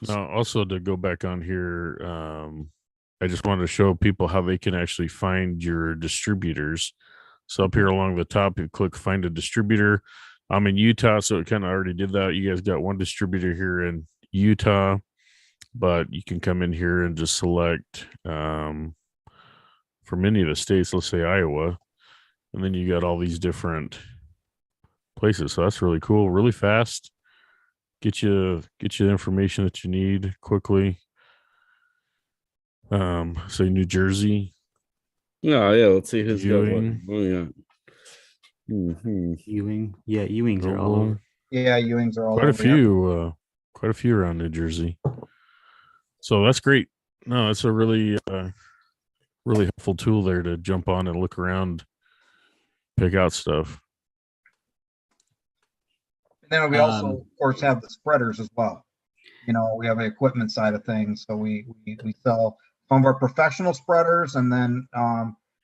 [SPEAKER 1] Now, also to go back on here, I just wanted to show people how they can actually find your distributors. So up here along the top, you click find a distributor. I'm in Utah, so it kind of already did that. You guys got one distributor here in Utah, but you can come in here and just select from any of the states, let's say Iowa, and then you got all these different places. So that's really cool, really fast. Get you the information that you need quickly. Say New Jersey.
[SPEAKER 3] Yeah, let's see who's
[SPEAKER 1] Ewing.
[SPEAKER 3] got what. Oh yeah.
[SPEAKER 4] Ewing. Yeah, Ewings are all over.
[SPEAKER 6] Yeah, Ewings are all
[SPEAKER 1] Quite a
[SPEAKER 6] over.
[SPEAKER 1] few around New Jersey. So that's great. No, that's a really helpful tool there to jump on and look around pick out stuff.
[SPEAKER 6] And then we also, of course, have the spreaders as well. You know, we have the equipment side of things. So we sell some of our professional spreaders, and then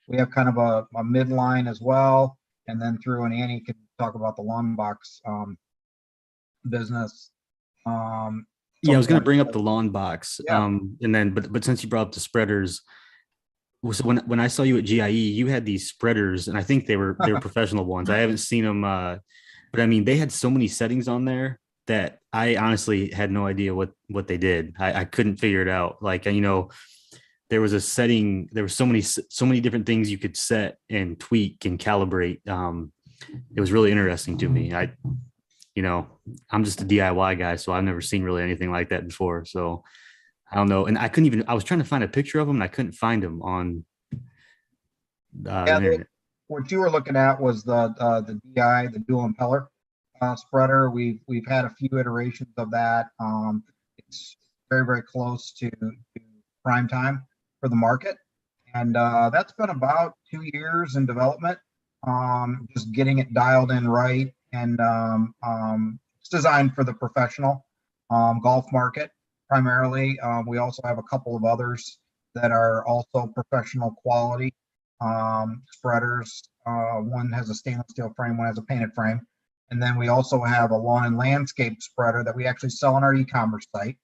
[SPEAKER 6] we have kind of a midline as well. And then and Annie can talk about the lawn box business.
[SPEAKER 4] Yeah, I was going to bring up the lawn box.
[SPEAKER 6] Yeah.
[SPEAKER 4] And then, but since you brought up the spreaders, so when I saw you at GIE, you had these spreaders, and I think they were professional ones. I haven't seen them, but I mean, they had so many settings on there that I honestly had no idea what they did. I couldn't figure it out. Like, you know, there was a setting, there were so many different things you could set and tweak and calibrate. It was really interesting to me. You know, I'm just a DIY guy, so I've never seen really anything like that before. So I don't know. And I was trying to find a picture of them and I couldn't find them on the internet.
[SPEAKER 6] What you were looking at was the DI, the dual impeller spreader. We've had a few iterations of that. It's very, very close to prime time for the market. And that's been about 2 years in development, just getting it dialed in right. And it's designed for the professional golf market primarily. We also have a couple of others that are also professional quality spreaders. One has a stainless steel frame, one has a painted frame. And then we also have a lawn and landscape spreader that we actually sell on our e-commerce site,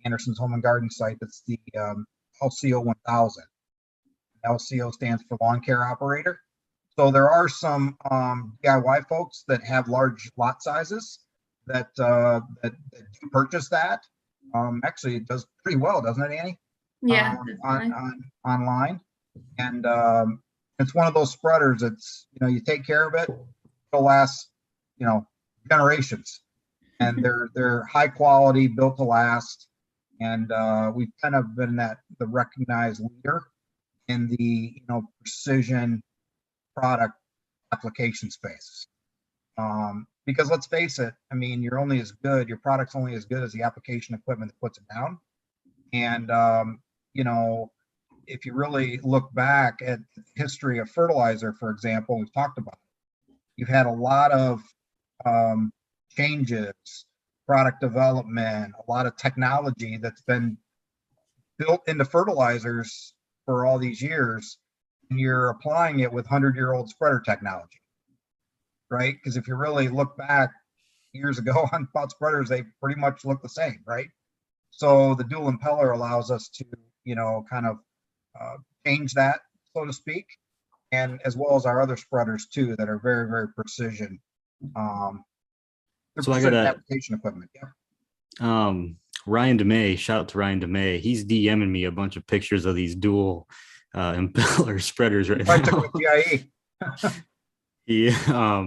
[SPEAKER 6] Anderson's Home and Garden site. That's the LCO 1000. LCO stands for lawn care operator. So there are some DIY folks that have large lot sizes that do purchase that. Actually, it does pretty well, doesn't it, Annie?
[SPEAKER 5] Yeah,
[SPEAKER 6] online. And it's one of those spreaders. It's, you know, you take care of it, it'll last, you know, generations. And they're high quality, built to last. And we've kind of been the recognized leader in the, you know, precision product application space. Because let's face it, I mean, your product's only as good as the application equipment that puts it down. And, you know, if you really look back at the history of fertilizer, for example, we've talked about it, you've had a lot of changes, product development, a lot of technology that's been built into fertilizers for all these years, and you're applying it with 100-year-old spreader technology, right? Because if you really look back years ago on about spreaders, they pretty much look the same, right? So the dual impeller allows us to, you know, kind of change that, so to speak, and as well as our other spreaders too that are very, very precision.
[SPEAKER 4] So I got
[SPEAKER 6] application equipment. Yeah.
[SPEAKER 4] Ryan DeMay, shout out to Ryan DeMay. He's DMing me a bunch of pictures of these dual impeller spreaders right
[SPEAKER 6] I
[SPEAKER 4] now.
[SPEAKER 6] took the GIE.
[SPEAKER 4] Yeah.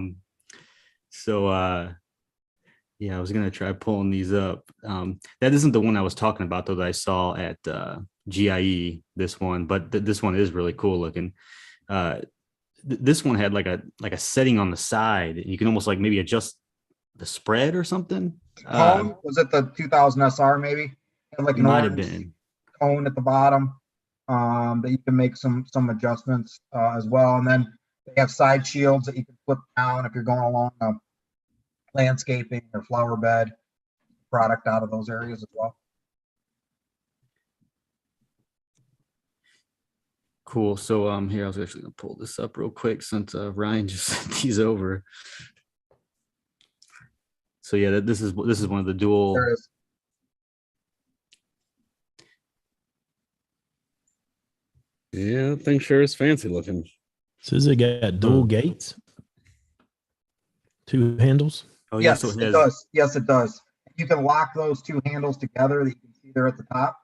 [SPEAKER 4] Yeah, I was gonna try pulling these up. That isn't the one I was talking about though that I saw at GIE. This one, but this one is really cool looking. This one had like a setting on the side. You can almost like maybe adjust the spread or something.
[SPEAKER 6] Cone, was it the 2000 SR maybe? Had like
[SPEAKER 4] It might have been
[SPEAKER 6] cone at the bottom that you can make some adjustments as well. And then they have side shields that you can flip down if you're going along a landscaping or flower bed product out of those areas as well.
[SPEAKER 4] cool. So here I was actually gonna pull this up real quick since Ryan just sent these over. So yeah, this is one of the dual.
[SPEAKER 6] There it is.
[SPEAKER 3] Yeah, that thing sure is fancy looking.
[SPEAKER 8] Says it got dual gates, 2 handles.
[SPEAKER 4] Oh yeah,
[SPEAKER 6] Yes,
[SPEAKER 4] so
[SPEAKER 6] it does. Yes, it does. You can lock those 2 handles together that you can see there at the top,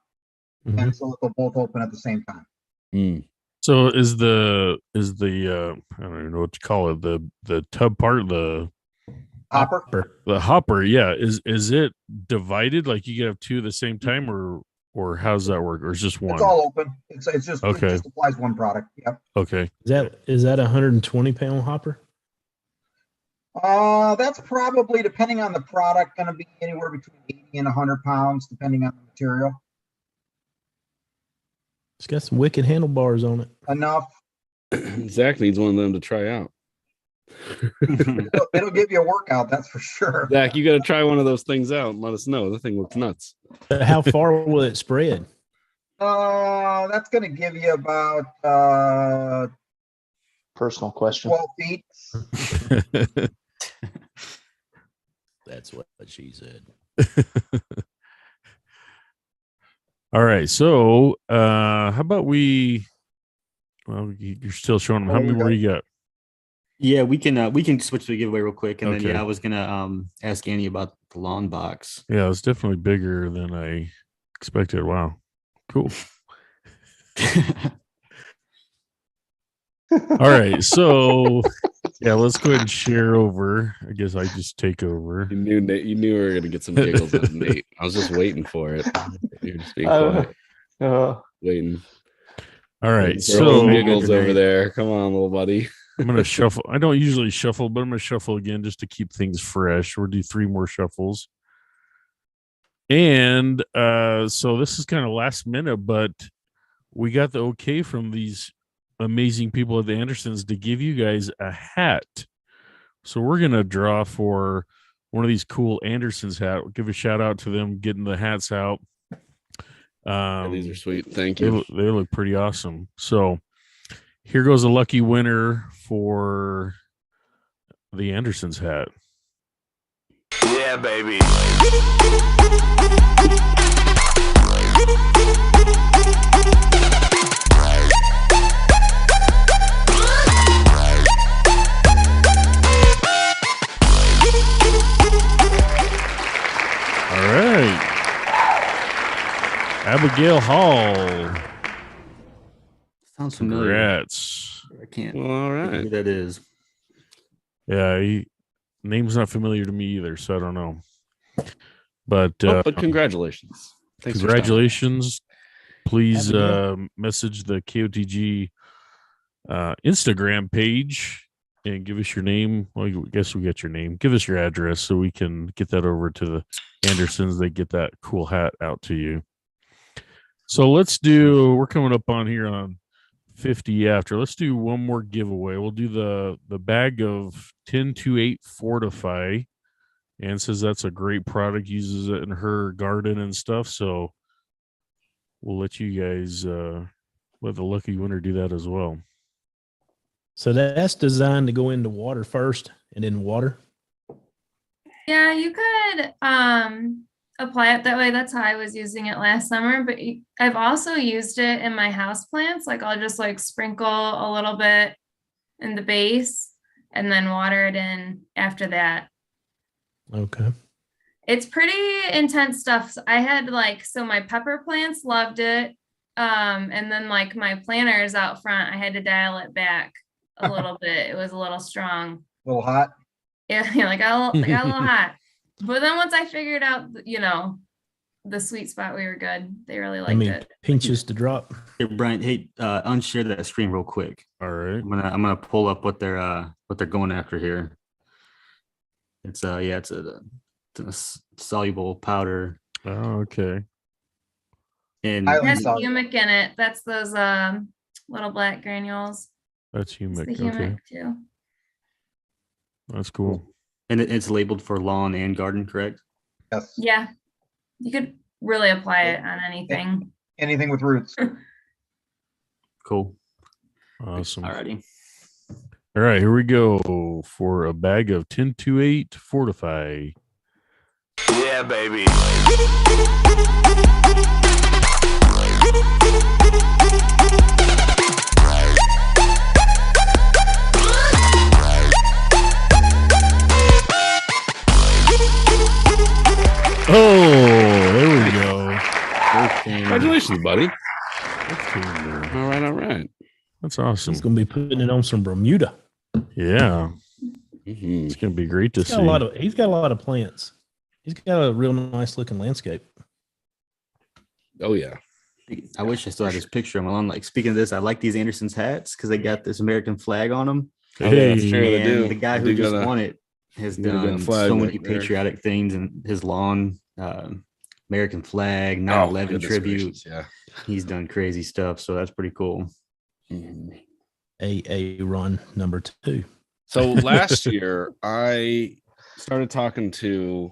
[SPEAKER 6] and so they'll both open at the same time.
[SPEAKER 3] Mm.
[SPEAKER 1] So is the I don't even know what to call it, the tub part, the
[SPEAKER 6] Hopper.
[SPEAKER 1] hopper, yeah, is it divided like you can have 2 at the same time, or how's that work, or is just one?
[SPEAKER 6] It's all open. It's just
[SPEAKER 1] Okay.
[SPEAKER 6] It just applies one product. Yep.
[SPEAKER 1] Okay.
[SPEAKER 8] Is that a 120-pound hopper?
[SPEAKER 6] That's probably, depending on the product, going to be anywhere between 80 and 100 pounds, depending on the material.
[SPEAKER 8] It's got some wicked handlebars on it.
[SPEAKER 6] Enough
[SPEAKER 3] Zach needs one of them to try out.
[SPEAKER 6] It'll give you a workout, that's for sure.
[SPEAKER 3] Zach, you got to try one of those things out and let us know. The thing looks nuts.
[SPEAKER 8] How far will it spread?
[SPEAKER 6] That's going to give you about
[SPEAKER 2] Personal question.
[SPEAKER 6] 12 feet.
[SPEAKER 8] That's what she said.
[SPEAKER 1] All right. So how about you're still showing them. How many more you got?
[SPEAKER 4] Yeah, we can switch to the giveaway real quick, and
[SPEAKER 1] Okay.
[SPEAKER 4] then I was gonna ask Annie about the lawn box.
[SPEAKER 1] Yeah, it's definitely bigger than I expected. Wow. Cool. All right. So yeah, let's go ahead and share over. I guess I just take over.
[SPEAKER 3] You knew we were gonna get some giggles out of Nate. I was just waiting for it. You're just being quiet. Waiting.
[SPEAKER 1] All right.
[SPEAKER 3] Throw
[SPEAKER 1] So
[SPEAKER 3] some giggles over there. Come on, little buddy.
[SPEAKER 1] I'm going to shuffle. I don't usually shuffle, but I'm going to shuffle again just to keep things fresh. We'll do 3 more shuffles. And so this is kind of last minute, but we got the okay from these amazing people at the Andersons to give you guys a hat. So we're going to draw for one of these cool Andersons hat. We'll give a shout out to them getting the hats out.
[SPEAKER 3] Yeah, these are sweet. Thank you.
[SPEAKER 1] They look pretty awesome. So here goes a lucky winner for the Andersons hat.
[SPEAKER 7] Yeah, baby.
[SPEAKER 1] All right. Abigail Hall.
[SPEAKER 4] Sounds familiar.
[SPEAKER 1] Congrats.
[SPEAKER 4] I can't.
[SPEAKER 3] Well, all
[SPEAKER 4] think
[SPEAKER 3] right.
[SPEAKER 4] who that is.
[SPEAKER 1] Yeah, name's not familiar to me either, so I don't know. But
[SPEAKER 3] But congratulations. Thanks for stopping.
[SPEAKER 1] congratulations. Please
[SPEAKER 8] Abigail.
[SPEAKER 1] message the KOTG Instagram page and give us your name. Well, I guess we got your name. Give us your address so we can get that over to the Andersons. They get that cool hat out to you. So we're coming up on here on 50 after. Let's do one more giveaway. We'll do the bag of 1028 Fortify. Anne says that's a great product, uses it in her garden and stuff. So we'll let you guys let the lucky winner do that as well.
[SPEAKER 8] So that's designed to go into water first and then water.
[SPEAKER 5] Yeah, you could apply it that way. That's how I was using it last summer, but I've also used it in my houseplants. Like I'll just like sprinkle a little bit in the base and then water it in after that.
[SPEAKER 8] Okay.
[SPEAKER 5] It's pretty intense stuff. I had so my pepper plants loved it. And then like my planters out front, I had to dial it back a little bit. It was a little strong.
[SPEAKER 6] A little hot.
[SPEAKER 5] Yeah, like got a little hot. But then once I figured out, the sweet spot, we were good. They really liked it.
[SPEAKER 8] Pinches to drop.
[SPEAKER 4] Hey Brian, unshare that screen real quick.
[SPEAKER 1] All right.
[SPEAKER 4] I'm gonna pull up what they're going after here. It's it's a soluble powder.
[SPEAKER 1] Oh, okay.
[SPEAKER 4] And
[SPEAKER 6] I
[SPEAKER 5] It has
[SPEAKER 6] Sorry.
[SPEAKER 5] humic in it. That's those little black granules.
[SPEAKER 1] That's
[SPEAKER 5] It's
[SPEAKER 1] Humic.
[SPEAKER 5] the humic
[SPEAKER 1] Okay.
[SPEAKER 5] too.
[SPEAKER 1] That's cool.
[SPEAKER 4] it's labeled for lawn and garden, correct?
[SPEAKER 6] Yes.
[SPEAKER 5] Yeah, you could really apply it on anything.
[SPEAKER 6] Anything with roots.
[SPEAKER 4] Cool.
[SPEAKER 1] Awesome.
[SPEAKER 4] Alrighty.
[SPEAKER 1] All right, here we go for a bag of 1028 Fortify.
[SPEAKER 7] Yeah, baby.
[SPEAKER 1] Oh, there we go.
[SPEAKER 3] Congratulations, buddy.
[SPEAKER 1] That's cool there.
[SPEAKER 3] All right.
[SPEAKER 1] That's awesome.
[SPEAKER 8] He's gonna be putting it on some Bermuda.
[SPEAKER 1] Yeah,
[SPEAKER 3] Mhm.
[SPEAKER 1] it's gonna be great to
[SPEAKER 8] He's
[SPEAKER 1] see.
[SPEAKER 8] got a lot of plants. He's got a real nice looking landscape.
[SPEAKER 3] Oh yeah.
[SPEAKER 4] I wish I still had this picture of my lawn. Like speaking of this, I like these Anderson's hats because they got this American flag on them.
[SPEAKER 3] Oh, yeah, that's
[SPEAKER 1] Hey,
[SPEAKER 3] true. They
[SPEAKER 4] And
[SPEAKER 3] do.
[SPEAKER 4] the guy
[SPEAKER 3] They
[SPEAKER 4] who
[SPEAKER 3] do
[SPEAKER 4] just
[SPEAKER 3] got a-
[SPEAKER 4] won it has
[SPEAKER 3] they got a
[SPEAKER 4] done
[SPEAKER 3] flag
[SPEAKER 4] so
[SPEAKER 3] back
[SPEAKER 4] many
[SPEAKER 3] there.
[SPEAKER 4] patriotic things in his lawn. American flag, 9/11
[SPEAKER 3] goodness
[SPEAKER 4] tribute.
[SPEAKER 3] gracious, yeah.
[SPEAKER 4] He's done crazy stuff, so that's pretty cool.
[SPEAKER 3] Mhm.
[SPEAKER 8] a run number 2.
[SPEAKER 3] So last year, I started talking to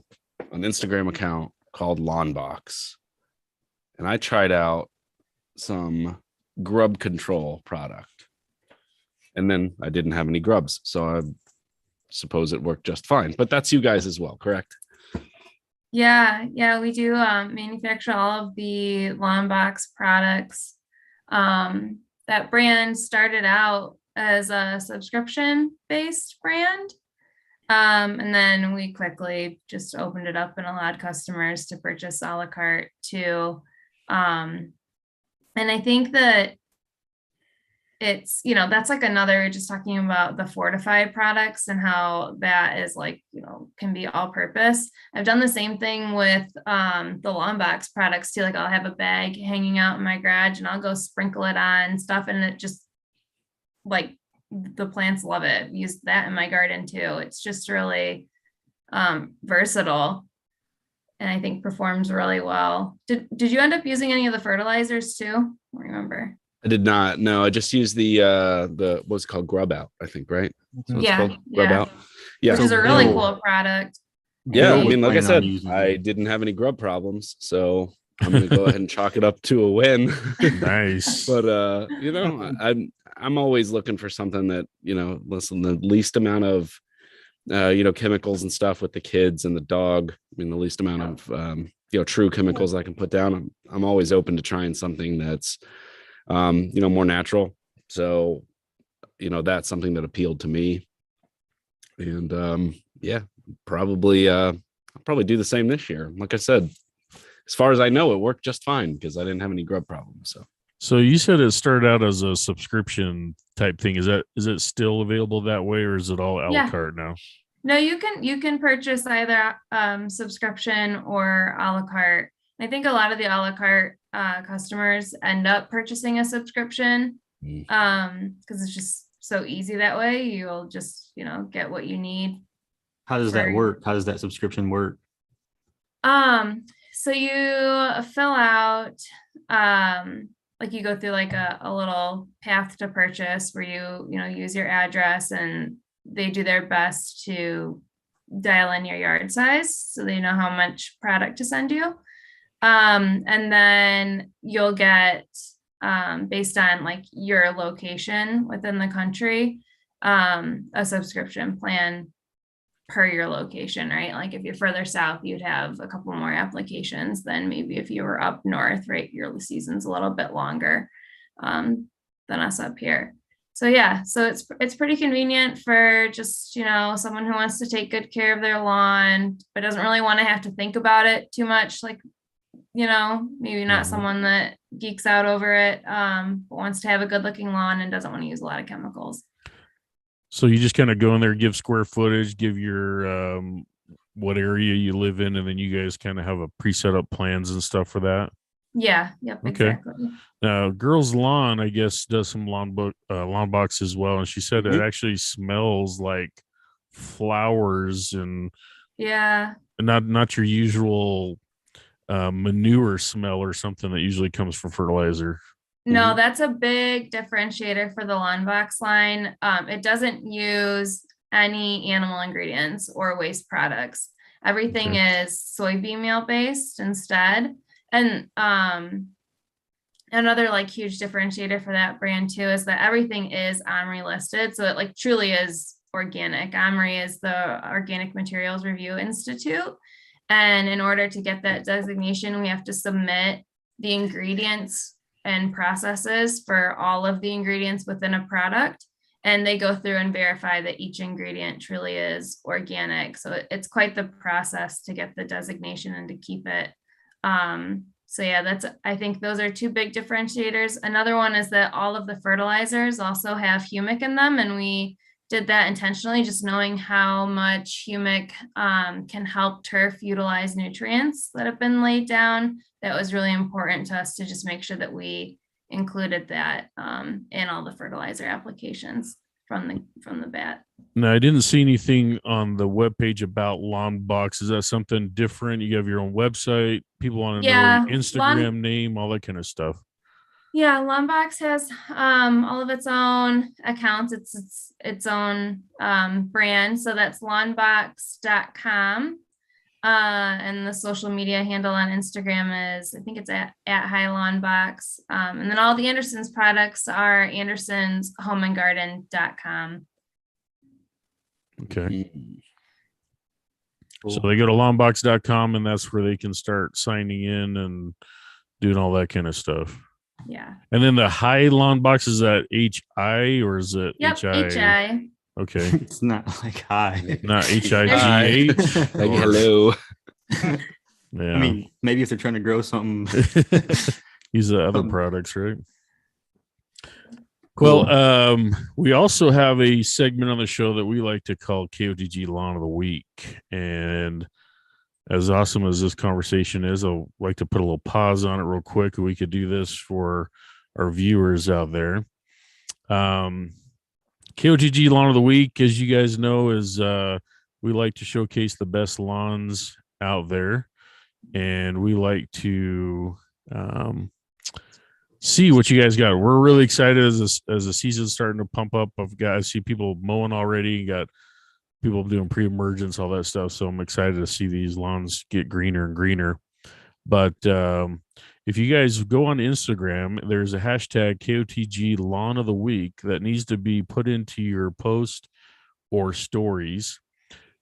[SPEAKER 3] an Instagram account called Lawnbox, and I tried out some grub control product, and then I didn't have any grubs, so I suppose it worked just fine. But that's you guys as well, correct?
[SPEAKER 5] Yeah, we do manufacture all of the Lawn Box products. That brand started out as a subscription-based brand. And then we quickly just opened it up and allowed customers to purchase a la carte too. And I think that it's, that's like another, just talking about the fortified products and how that is like, can be all purpose. I've done the same thing with the Lawn Box products too. Like I'll have a bag hanging out in my garage and I'll go sprinkle it on stuff, and it just, like, the plants love it. Use that in my garden too. It's just really versatile, and I think performs really well. Did you end up using any of the fertilizers too? I don't remember.
[SPEAKER 3] I did not. No, I just used the what's it called, Grub Out, I think, right? So it's called Grub Out. Yeah,
[SPEAKER 5] which is a really cool product.
[SPEAKER 3] Yeah, I mean, like I said,
[SPEAKER 4] using
[SPEAKER 3] I didn't have any grub problems, so I'm gonna go ahead and chalk it up to a win.
[SPEAKER 1] Nice.
[SPEAKER 3] But I'm always looking for something that, listen, the least amount of chemicals and stuff with the kids and the dog. I mean, the least amount of true chemicals I can put down. I'm always open to trying something that's more natural. So that's something that appealed to me. And I'll probably do the same this year. Like I said, as far as I know, it worked just fine because I didn't have any grub problems.
[SPEAKER 1] So you said it started out as a subscription type thing. Is it still available that way, or is it all a la carte now?
[SPEAKER 5] No, you can purchase either subscription or a la carte. I think a lot of the a la carte customers end up purchasing a subscription because it's just so easy that way. You'll just get what you need.
[SPEAKER 4] How does that work? How does that subscription work?
[SPEAKER 5] So you fill out like you go through like a little path to purchase where you use your address, and they do their best to dial in your yard size so they know how much product to send you. And then you'll get based on like your location within the country, a subscription plan per your location, right? Like if you're further south, you'd have a couple more applications than maybe if you were up north, right? Your season's a little bit longer than us up here. So yeah, so it's pretty convenient for just, someone who wants to take good care of their lawn, but doesn't really want to have to think about it too much. Like, maybe not someone that geeks out over it, but wants to have a good looking lawn and doesn't want to use a lot of chemicals.
[SPEAKER 1] So you just kind of go in there, give square footage, give your what area you live in, and then you guys kind of have a pre-set up plans and stuff for that.
[SPEAKER 5] Yeah. Yep.
[SPEAKER 1] Okay.
[SPEAKER 5] Exactly.
[SPEAKER 1] Now, Girls Lawn, I guess, does some lawn box as well, and she said it actually smells like flowers and not your usual manure smell or something that usually comes from fertilizer.
[SPEAKER 5] No, that's a big differentiator for the Lawn Box line. It doesn't use any animal ingredients or waste products. Everything is soybean meal based instead. And another like huge differentiator for that brand too is that everything is OMRI listed. So it like truly is organic. OMRI is the Organic Materials Review Institute. And in order to get that designation, we have to submit the ingredients and processes for all of the ingredients within a product. And they go through and verify that each ingredient truly is organic. So it's quite the process to get the designation and to keep it. So yeah, I think those are two big differentiators. Another one is that all of the fertilizers also have humic in them. And we did that intentionally, just knowing how much humic can help turf utilize nutrients that have been laid down. That was really important to us to just make sure that we included that in all the fertilizer applications from the bat.
[SPEAKER 1] No, I didn't see anything on the webpage about Lawn Box. Is that something different? You have your own website. People want to know your Instagram name, all that kind of stuff.
[SPEAKER 5] Yeah, Lawnbox has all of its own accounts. It's own brand. So that's lawnbox.com. And the social media handle on Instagram is, I think it's at High Lawnbox. And then all the Anderson's products are andersonshomeandgarden.com.
[SPEAKER 1] Okay.
[SPEAKER 3] Mm.
[SPEAKER 1] So they go to lawnbox.com and that's where they can start signing in and doing all that kind of stuff.
[SPEAKER 5] Yeah.
[SPEAKER 1] And then the High Lawn Box, is that HI or is it
[SPEAKER 5] Yep.
[SPEAKER 1] HI?
[SPEAKER 5] HI.
[SPEAKER 1] Okay.
[SPEAKER 4] It's not like high.
[SPEAKER 1] Not HIGH.
[SPEAKER 3] Like,
[SPEAKER 1] or-
[SPEAKER 3] hello.
[SPEAKER 1] Yeah.
[SPEAKER 4] I mean, maybe if they're trying to grow something.
[SPEAKER 1] Use the other products, right? Well, we also have a segment on the show that we like to call KOTG Lawn of the Week. And as awesome as this conversation is, I'd like to put a little pause on it real quick. We could do this for our viewers out there. KOTG Lawn of the Week, as you guys know, is we like to showcase the best lawns out there. And we like to see what you guys got. We're really excited as the season's starting to pump up. I see people mowing already. Got people doing pre-emergence, all that stuff. So I'm excited to see these lawns get greener and greener. But if you guys go on Instagram, there's a hashtag KOTG Lawn of the Week that needs to be put into your post or stories.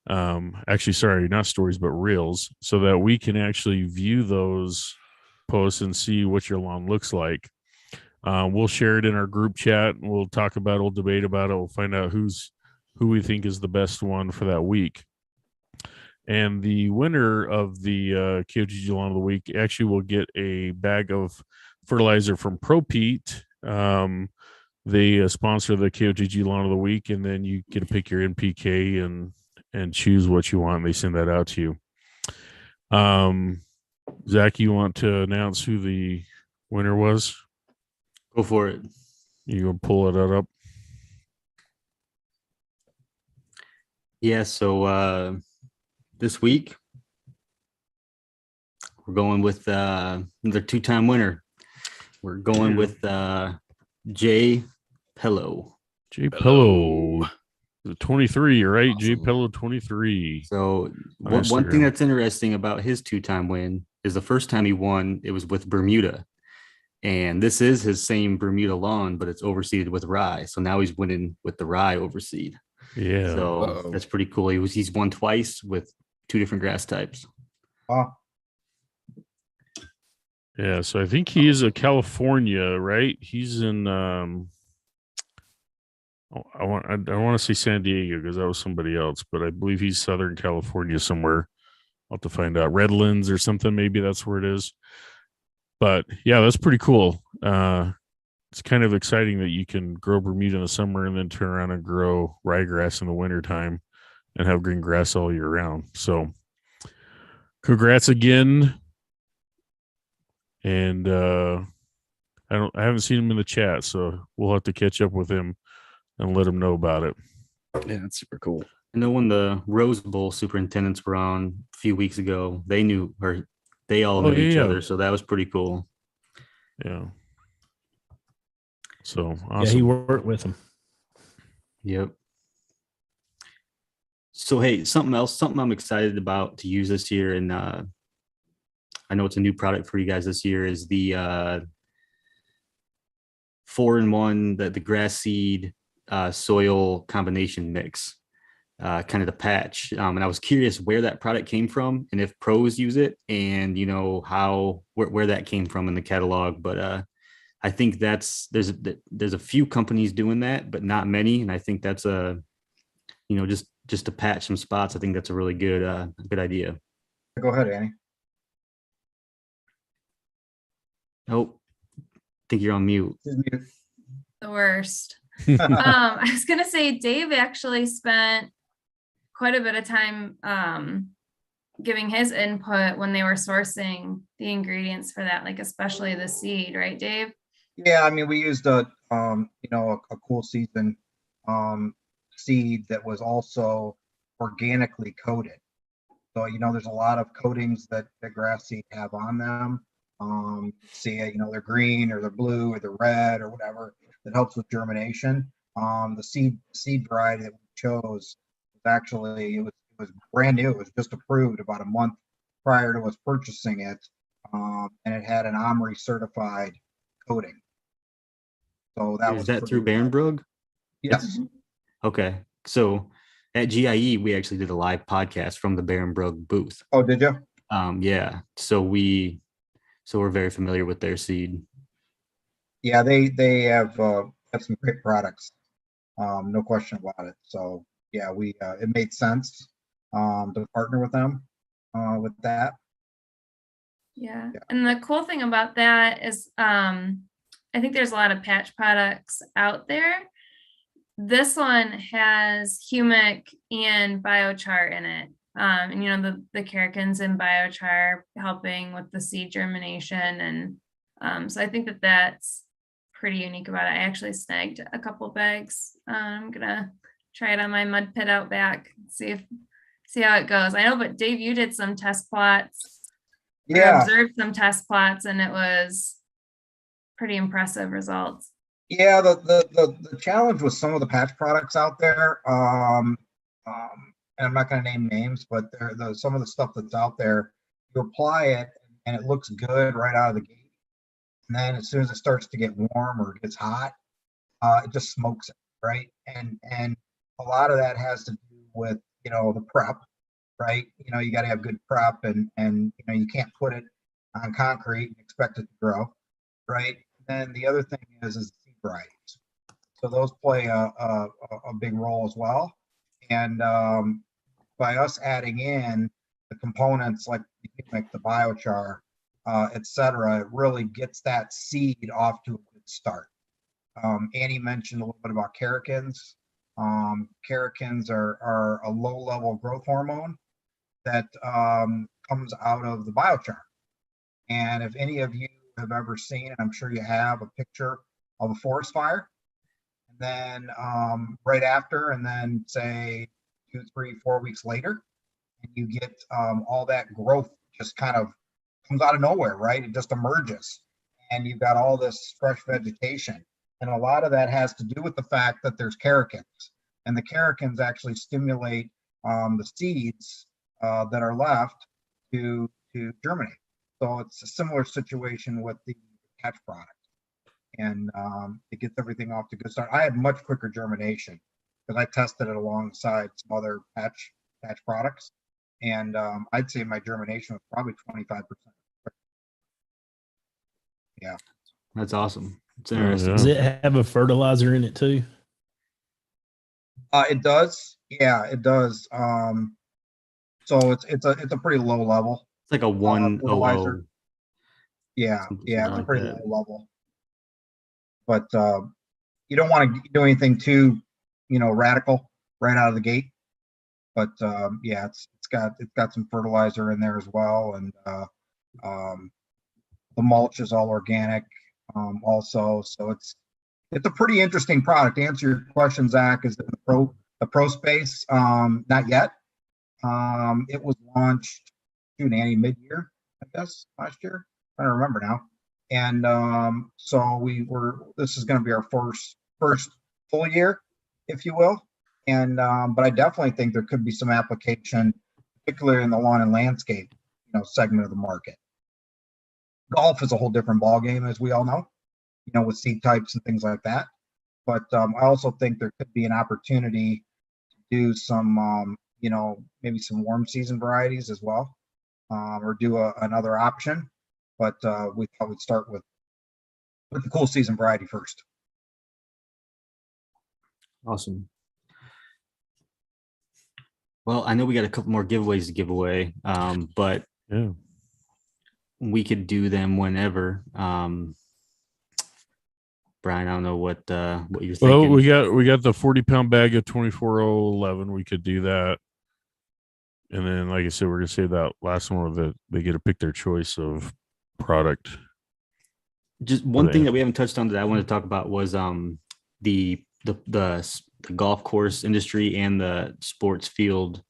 [SPEAKER 1] Actually, sorry, not stories, but reels, so that we can actually view those posts and see what your lawn looks like. We'll share it in our group chat. We'll talk about it. We'll debate about it. We'll find out who we think is the best one for that week. And the winner of the KOTG Lawn of the Week actually will get a bag of fertilizer from ProPete. They sponsor the KOTG Lawn of the Week, and then you get to pick your NPK and choose what you want. And they send that out to you. Zach, you want to announce who the winner was?
[SPEAKER 4] Go for it.
[SPEAKER 1] You gonna pull it up?
[SPEAKER 4] Yeah, so this week we're going with the two-time winner. We're going with Jay Pello.
[SPEAKER 1] Jay Pello, 23, right?
[SPEAKER 3] Awesome.
[SPEAKER 1] Jay Pello, 23.
[SPEAKER 4] So one
[SPEAKER 1] Instagram.
[SPEAKER 4] thing that's interesting about his two-time win is the first time he won, it was with Bermuda. And this is his same Bermuda lawn, but it's overseeded with rye. So now he's winning with the rye overseed.
[SPEAKER 1] Yeah.
[SPEAKER 4] So that's pretty cool. He's won twice with two different grass types.
[SPEAKER 1] Yeah. So I think he is a California, right? He's in I want to say San Diego because that was somebody else, but I believe he's Southern California somewhere. I'll have to find out. Redlands or something, maybe that's where it is. But yeah, that's pretty cool. It's kind of exciting that you can grow Bermuda in the summer and then turn around and grow ryegrass in the wintertime and have green grass all year round. So congrats again. And I haven't seen him in the chat, so we'll have to catch up with him and let him know about it.
[SPEAKER 3] Yeah, that's super cool.
[SPEAKER 4] I know when the Rose Bowl superintendents were on a few weeks ago, they all knew each other. So that was pretty cool.
[SPEAKER 1] Yeah. So awesome.
[SPEAKER 8] Yeah, he worked with him.
[SPEAKER 4] Yep. So, hey, something I'm excited about to use this year. And I know it's a new product for you guys this year is the 4-in-1, the grass seed soil combination mix. Kind of the patch. And I was curious where that product came from and if pros use it and, you know, where that came from in the catalog. But I think there's a few companies doing that, but not many. And I think that's just to patch some spots. I think that's a really good idea.
[SPEAKER 6] Go ahead, Annie.
[SPEAKER 4] Oh, I think you're on mute.
[SPEAKER 5] The worst. I was gonna say Dave actually spent quite a bit of time giving his input when they were sourcing the ingredients for that, like especially the seed, right, Dave?
[SPEAKER 6] Yeah, I mean, we used a cool season seed that was also organically coated. So, there's a lot of coatings that the grass seed have on them. See it, they're green or they're blue or they're red or whatever. That helps with germination. The seed variety that we chose was actually it was brand new. It was just approved about a month prior to us purchasing it, and it had an OMRI certified coating. So that was
[SPEAKER 4] that through Barenbrug?
[SPEAKER 6] Yes.
[SPEAKER 4] Okay. So at GIE, we actually did a live podcast from the Barenbrug booth.
[SPEAKER 6] Oh, did you?
[SPEAKER 4] Yeah. So we're very familiar with their seed.
[SPEAKER 6] Yeah, they have some great products. No question about it. So yeah, it made sense to partner with them with that.
[SPEAKER 5] Yeah. And the cool thing about that is I think there's a lot of patch products out there. This one has humic and biochar in it. And the Caricans and biochar helping with the seed germination. And so I think that's pretty unique about it. I actually snagged a couple bags. I'm gonna try it on my mud pit out back, see how it goes. I know, but Dave, you did some test plots.
[SPEAKER 6] Yeah.
[SPEAKER 5] Observed some test plots, and it was pretty impressive results.
[SPEAKER 6] Yeah, the challenge with some of the patch products out there, and I'm not going to name names, but some of the stuff that's out there, you apply it and it looks good right out of the gate, and then as soon as it starts to get warm or it gets hot, it just smokes it, right? And a lot of that has to do with the prep, right? You got to have good prep, and you can't put it on concrete and expect it to grow, right? Then the other thing is the seed varieties. So those play a big role as well. And by us adding in the components like the biochar, et cetera, it really gets that seed off to a good start. Annie mentioned a little bit about Caricans. Caricans are a low-level growth hormone that comes out of the biochar. And if any of you have ever seen, and I'm sure you have, a picture of a forest fire, and then right after, and then say 2, 3, 4 weeks later, and you get all that growth just kind of comes out of nowhere, right? It just emerges, and you've got all this fresh vegetation. And a lot of that has to do with the fact that there's Caricans, and the Caricans actually stimulate the seeds that are left to germinate. So it's a similar situation with the patch product, and it gets everything off to a good start. I had much quicker germination because I tested it alongside some other patch products, and I'd say my germination was probably 25%. Yeah,
[SPEAKER 4] that's awesome. It's interesting.
[SPEAKER 8] Does it have a fertilizer in it too?
[SPEAKER 6] It does. Yeah, it does. So it's a pretty low level.
[SPEAKER 4] It's like a 100.
[SPEAKER 6] Yeah, it's
[SPEAKER 4] like
[SPEAKER 6] a pretty
[SPEAKER 4] that.
[SPEAKER 6] low level. But you don't want to do anything too, radical right out of the gate. But yeah, it's got some fertilizer in there as well, and the mulch is all organic, also. So it's a pretty interesting product. To answer your question, Zach, is in the pro space? Not yet. It was launched mid-year, I guess, last year. I don't remember now. And so this is going to be our first full year, if you will. And but I definitely think there could be some application, particularly in the lawn and landscape, segment of the market. Golf is a whole different ballgame, as we all know, with seed types and things like that. But I also think there could be an opportunity to do some, maybe some warm season varieties as well, or do another option. But we thought we'd start with the cool season variety first.
[SPEAKER 4] Awesome. Well, I know we got a couple more giveaways to give away, but
[SPEAKER 1] Yeah.
[SPEAKER 4] we could do them whenever. Brian, I don't know what you're thinking.
[SPEAKER 1] Well, we got the 40-pound bag of 24.011. We could do that. And then, like I said, we're gonna say that last one where they get to pick their choice of product.
[SPEAKER 4] Just one thing that we haven't touched on that I wanted to talk about was the golf course industry and the sports field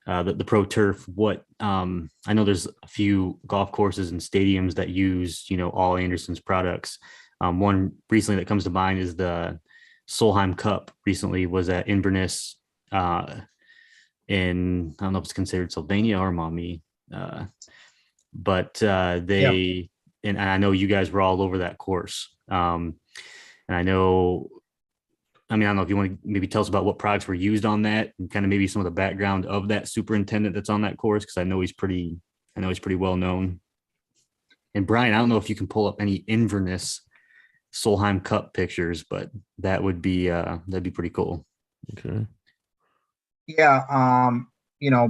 [SPEAKER 4] the pro turf. What I know, there's a few golf courses and stadiums that use, all Anderson's products. One recently that comes to mind is the Solheim Cup. Recently was at Inverness, in, I don't know if it's considered Sylvania or Maumee, but they, and I know you guys were all over that course. And I know, I don't know if you want to maybe tell us about what products were used on that and kind of maybe some of the background of that superintendent that's on that course, because I know he's pretty well known. And Brian, I don't know if you can pull up any Inverness Solheim Cup pictures, but that would be that'd be pretty cool.
[SPEAKER 1] Okay.
[SPEAKER 6] Yeah,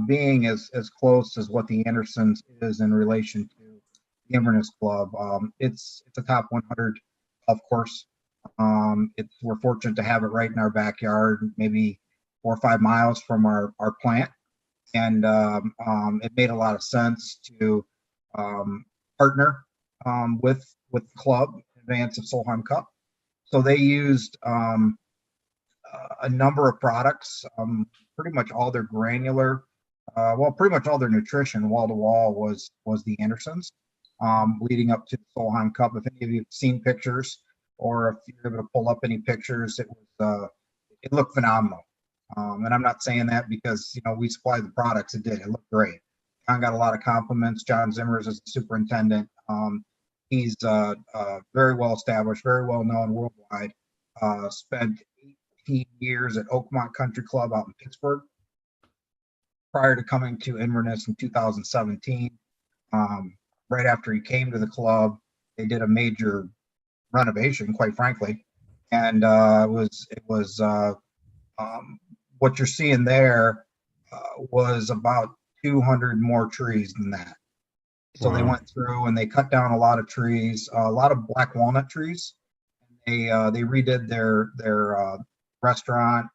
[SPEAKER 6] being as close as what the Andersons is in relation to the Inverness Club, it's a top 100 golf course. We're fortunate to have it right in our backyard, maybe 4 or 5 miles from our plant, and it made a lot of sense to partner with the club in advance of Solheim Cup. So they used a number of products, pretty much all their granular, pretty much all their nutrition, wall to wall was the Andersons, leading up to the Solheim Cup. If any of you have seen pictures, or if you're able to pull up any pictures, it looked phenomenal. And I'm not saying that because we supplied the products. It did. It looked great. John got a lot of compliments. John Zimmers is the superintendent. He's very well established, very well known worldwide. Spent 18 years at Oakmont Country Club out in Pittsburgh prior to coming to Inverness in 2017. Right after he came to the club, they did a major renovation, quite frankly, and it was what you're seeing there was about 200 more trees than that. So They went through and they cut down a lot of trees, a lot of black walnut trees. They redid their restaurant,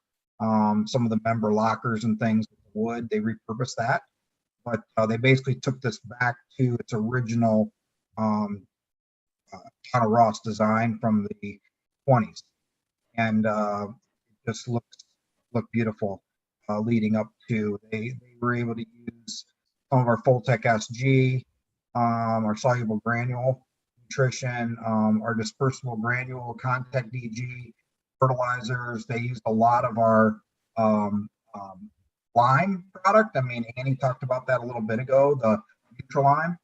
[SPEAKER 6] some of the member lockers and things with wood. They repurposed that, but they basically took this back to its original Tana Ross design from the 20s, and it just looked beautiful. Leading up to, they were able to use some of our Full-Tech SG, our soluble granule nutrition, our dispersible granule contact DG fertilizers. They used a lot of our lime product. Annie talked about that a little bit ago, the neutral lime.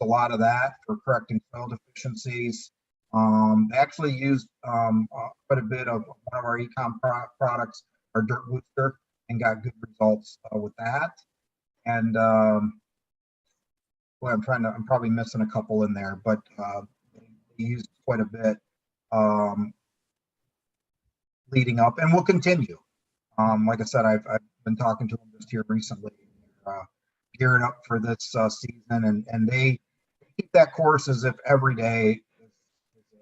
[SPEAKER 6] A lot of that for correcting soil deficiencies. They actually used quite a bit of one of our ecom products, our dirt booster, and got good results with that. And I'm probably missing a couple in there, but they used quite a bit leading up, and we'll continue. Like I said, I've been talking to them just here recently, gearing up for this season, and they keep that course as if every day is a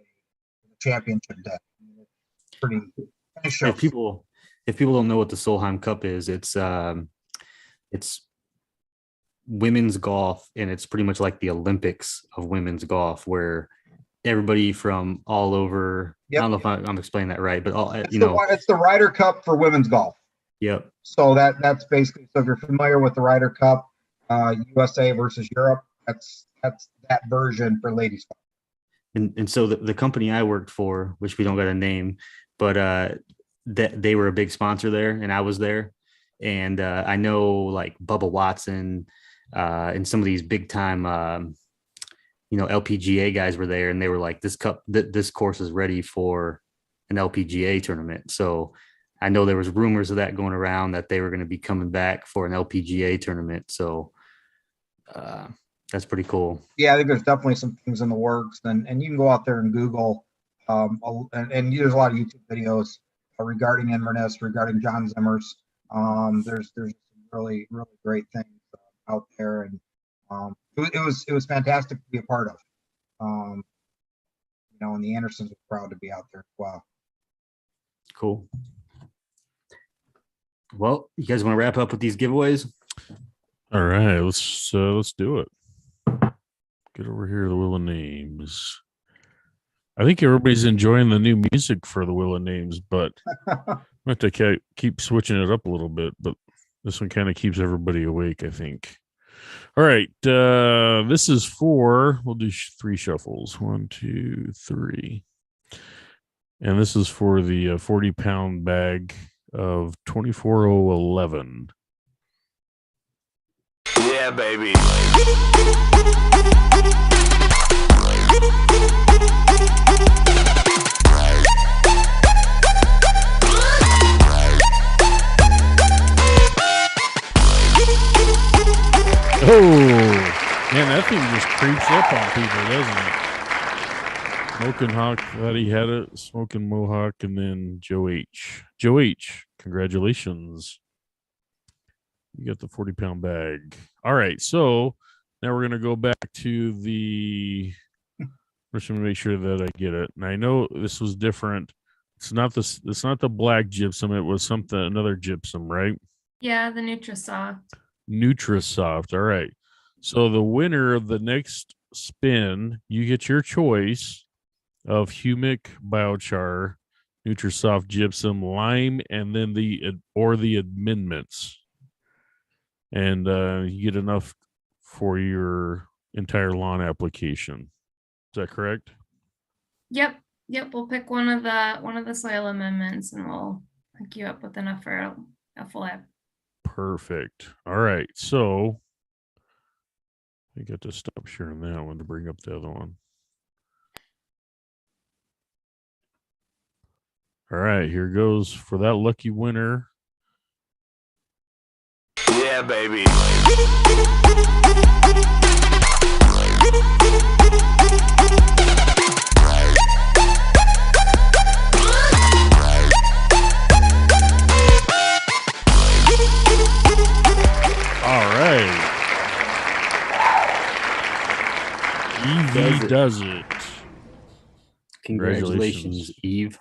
[SPEAKER 6] championship day. It's pretty.
[SPEAKER 4] If people don't know what the Solheim Cup is, it's women's golf, and it's pretty much like the Olympics of women's golf, where everybody from all over. Yep. I don't know if I'm explaining that right, but
[SPEAKER 6] it's the Ryder Cup for women's golf.
[SPEAKER 4] Yep.
[SPEAKER 6] So that's basically, so if you're familiar with the Ryder Cup, USA versus Europe, that's that version for ladies golf.
[SPEAKER 4] And so the company I worked for, which we don't got a name, but that they were a big sponsor there, and I was there, and I know like Bubba Watson and some of these big time LPGA guys were there, and they were like, this course is ready for an LPGA tournament. So I know there was rumors of that going around, that they were going to be coming back for an LPGA tournament. So that's pretty cool.
[SPEAKER 6] Yeah, I think there's definitely some things in the works, and you can go out there and Google, and there's a lot of YouTube videos regarding Inverness, regarding John Zimmers. There's some really, really great things out there, and it was fantastic to be a part of. And the Andersons were proud to be out there as well.
[SPEAKER 4] Cool. Well, you guys want to wrap up with these giveaways?
[SPEAKER 1] All right, let's do it. Get over here to the Wheel of Names. I think everybody's enjoying the new music for the Wheel of Names, but I have to keep switching it up a little bit. But This one kind of keeps everybody awake, I think. All right. This is for, we'll do 3 shuffles. 1, 2, 3. And this is for the 40-pound bag of 24011.
[SPEAKER 7] Yeah, baby.
[SPEAKER 1] Oh, man, that thing just creeps up on people, doesn't it? Smoking Hawk, thought he had it. Smoking Mohawk, and then Joe H. Joe H, congratulations. You got the 40-pound bag. All right, so now we're going to go back to the. I'm just going to make sure that I get it. And I know this was different. It's not this. It's not the black gypsum. It was another gypsum, right?
[SPEAKER 5] Yeah, the Nutrisoft.
[SPEAKER 1] Nutrisoft. All right. So the winner of the next spin, you get your choice of Humic Biochar, Nutrisoft Gypsum, Lime, and then the amendments. And you get enough for your entire lawn application. Is that correct?
[SPEAKER 5] Yep. We'll pick one of the soil amendments, and we'll hook you up with enough for a full app.
[SPEAKER 1] Perfect. All right. So I got to stop sharing that one to bring up the other one. All right, here goes for that lucky winner.
[SPEAKER 7] Yeah, baby.
[SPEAKER 1] All right. Evie does it.
[SPEAKER 4] Congratulations, Eve.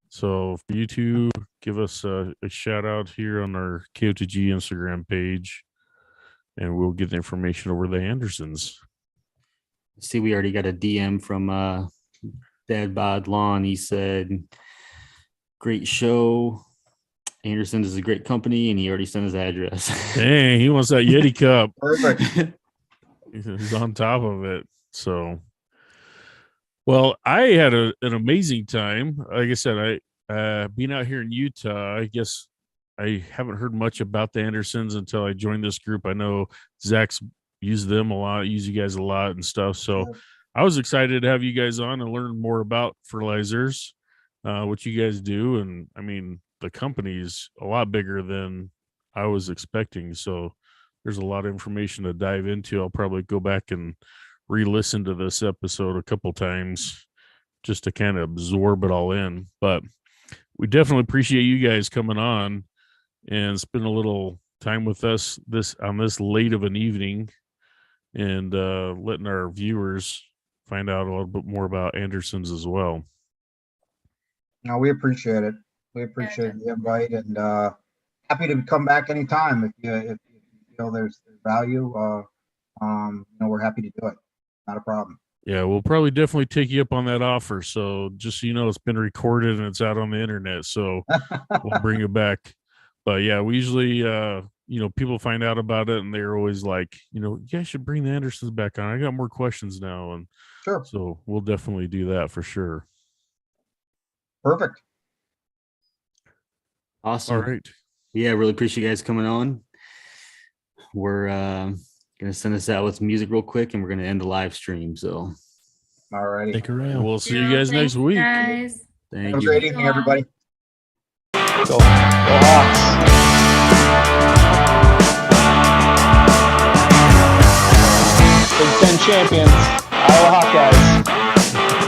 [SPEAKER 1] So for you two, give us a shout out here on our KOTG Instagram page, and we'll get the information over to the Andersons.
[SPEAKER 4] See, we already got a DM from Dad Bod Lawn. He said, great show. Anderson's is a great company, and he already sent his address.
[SPEAKER 1] Dang, he wants that Yeti cup.
[SPEAKER 6] Perfect.
[SPEAKER 1] He's on top of it. So, well, I had an amazing time. Like I said, being out here in Utah, I guess I haven't heard much about the Andersons until I joined this group. I know Zach's used them a lot, use you guys a lot and stuff. So I was excited to have you guys on and learn more about fertilizers, what you guys do. And I mean, the company's a lot bigger than I was expecting. So there's a lot of information to dive into. I'll probably go back and re-listen to this episode a couple times just to kind of absorb it all in. But we definitely appreciate you guys coming on and spend a little time with us on this late of an evening, and letting our viewers find out a little bit more about Andersons as well.
[SPEAKER 6] No, we appreciate it. We appreciate the invite, and happy to come back anytime if you feel there's value. We're happy to do it. Not a problem.
[SPEAKER 1] Yeah, we'll probably definitely take you up on that offer. So just so you know, it's been recorded and it's out on the internet. So we'll bring it back. But yeah, we usually, people find out about it and they're always like, you guys should bring the Andersons back on. I got more questions now. And
[SPEAKER 6] sure.
[SPEAKER 1] So we'll definitely do that for sure.
[SPEAKER 6] Perfect.
[SPEAKER 4] Awesome.
[SPEAKER 1] All right.
[SPEAKER 4] Yeah, really appreciate you guys coming on. We're going to send us out with some music real quick, and we're going to end the live stream. So,
[SPEAKER 6] all righty.
[SPEAKER 8] Stick around.
[SPEAKER 1] We'll see you guys next week.
[SPEAKER 5] Guys.
[SPEAKER 4] Thank
[SPEAKER 6] Have a
[SPEAKER 4] you.
[SPEAKER 6] great evening, everybody.
[SPEAKER 2] Go Hawks. Big Ten champions.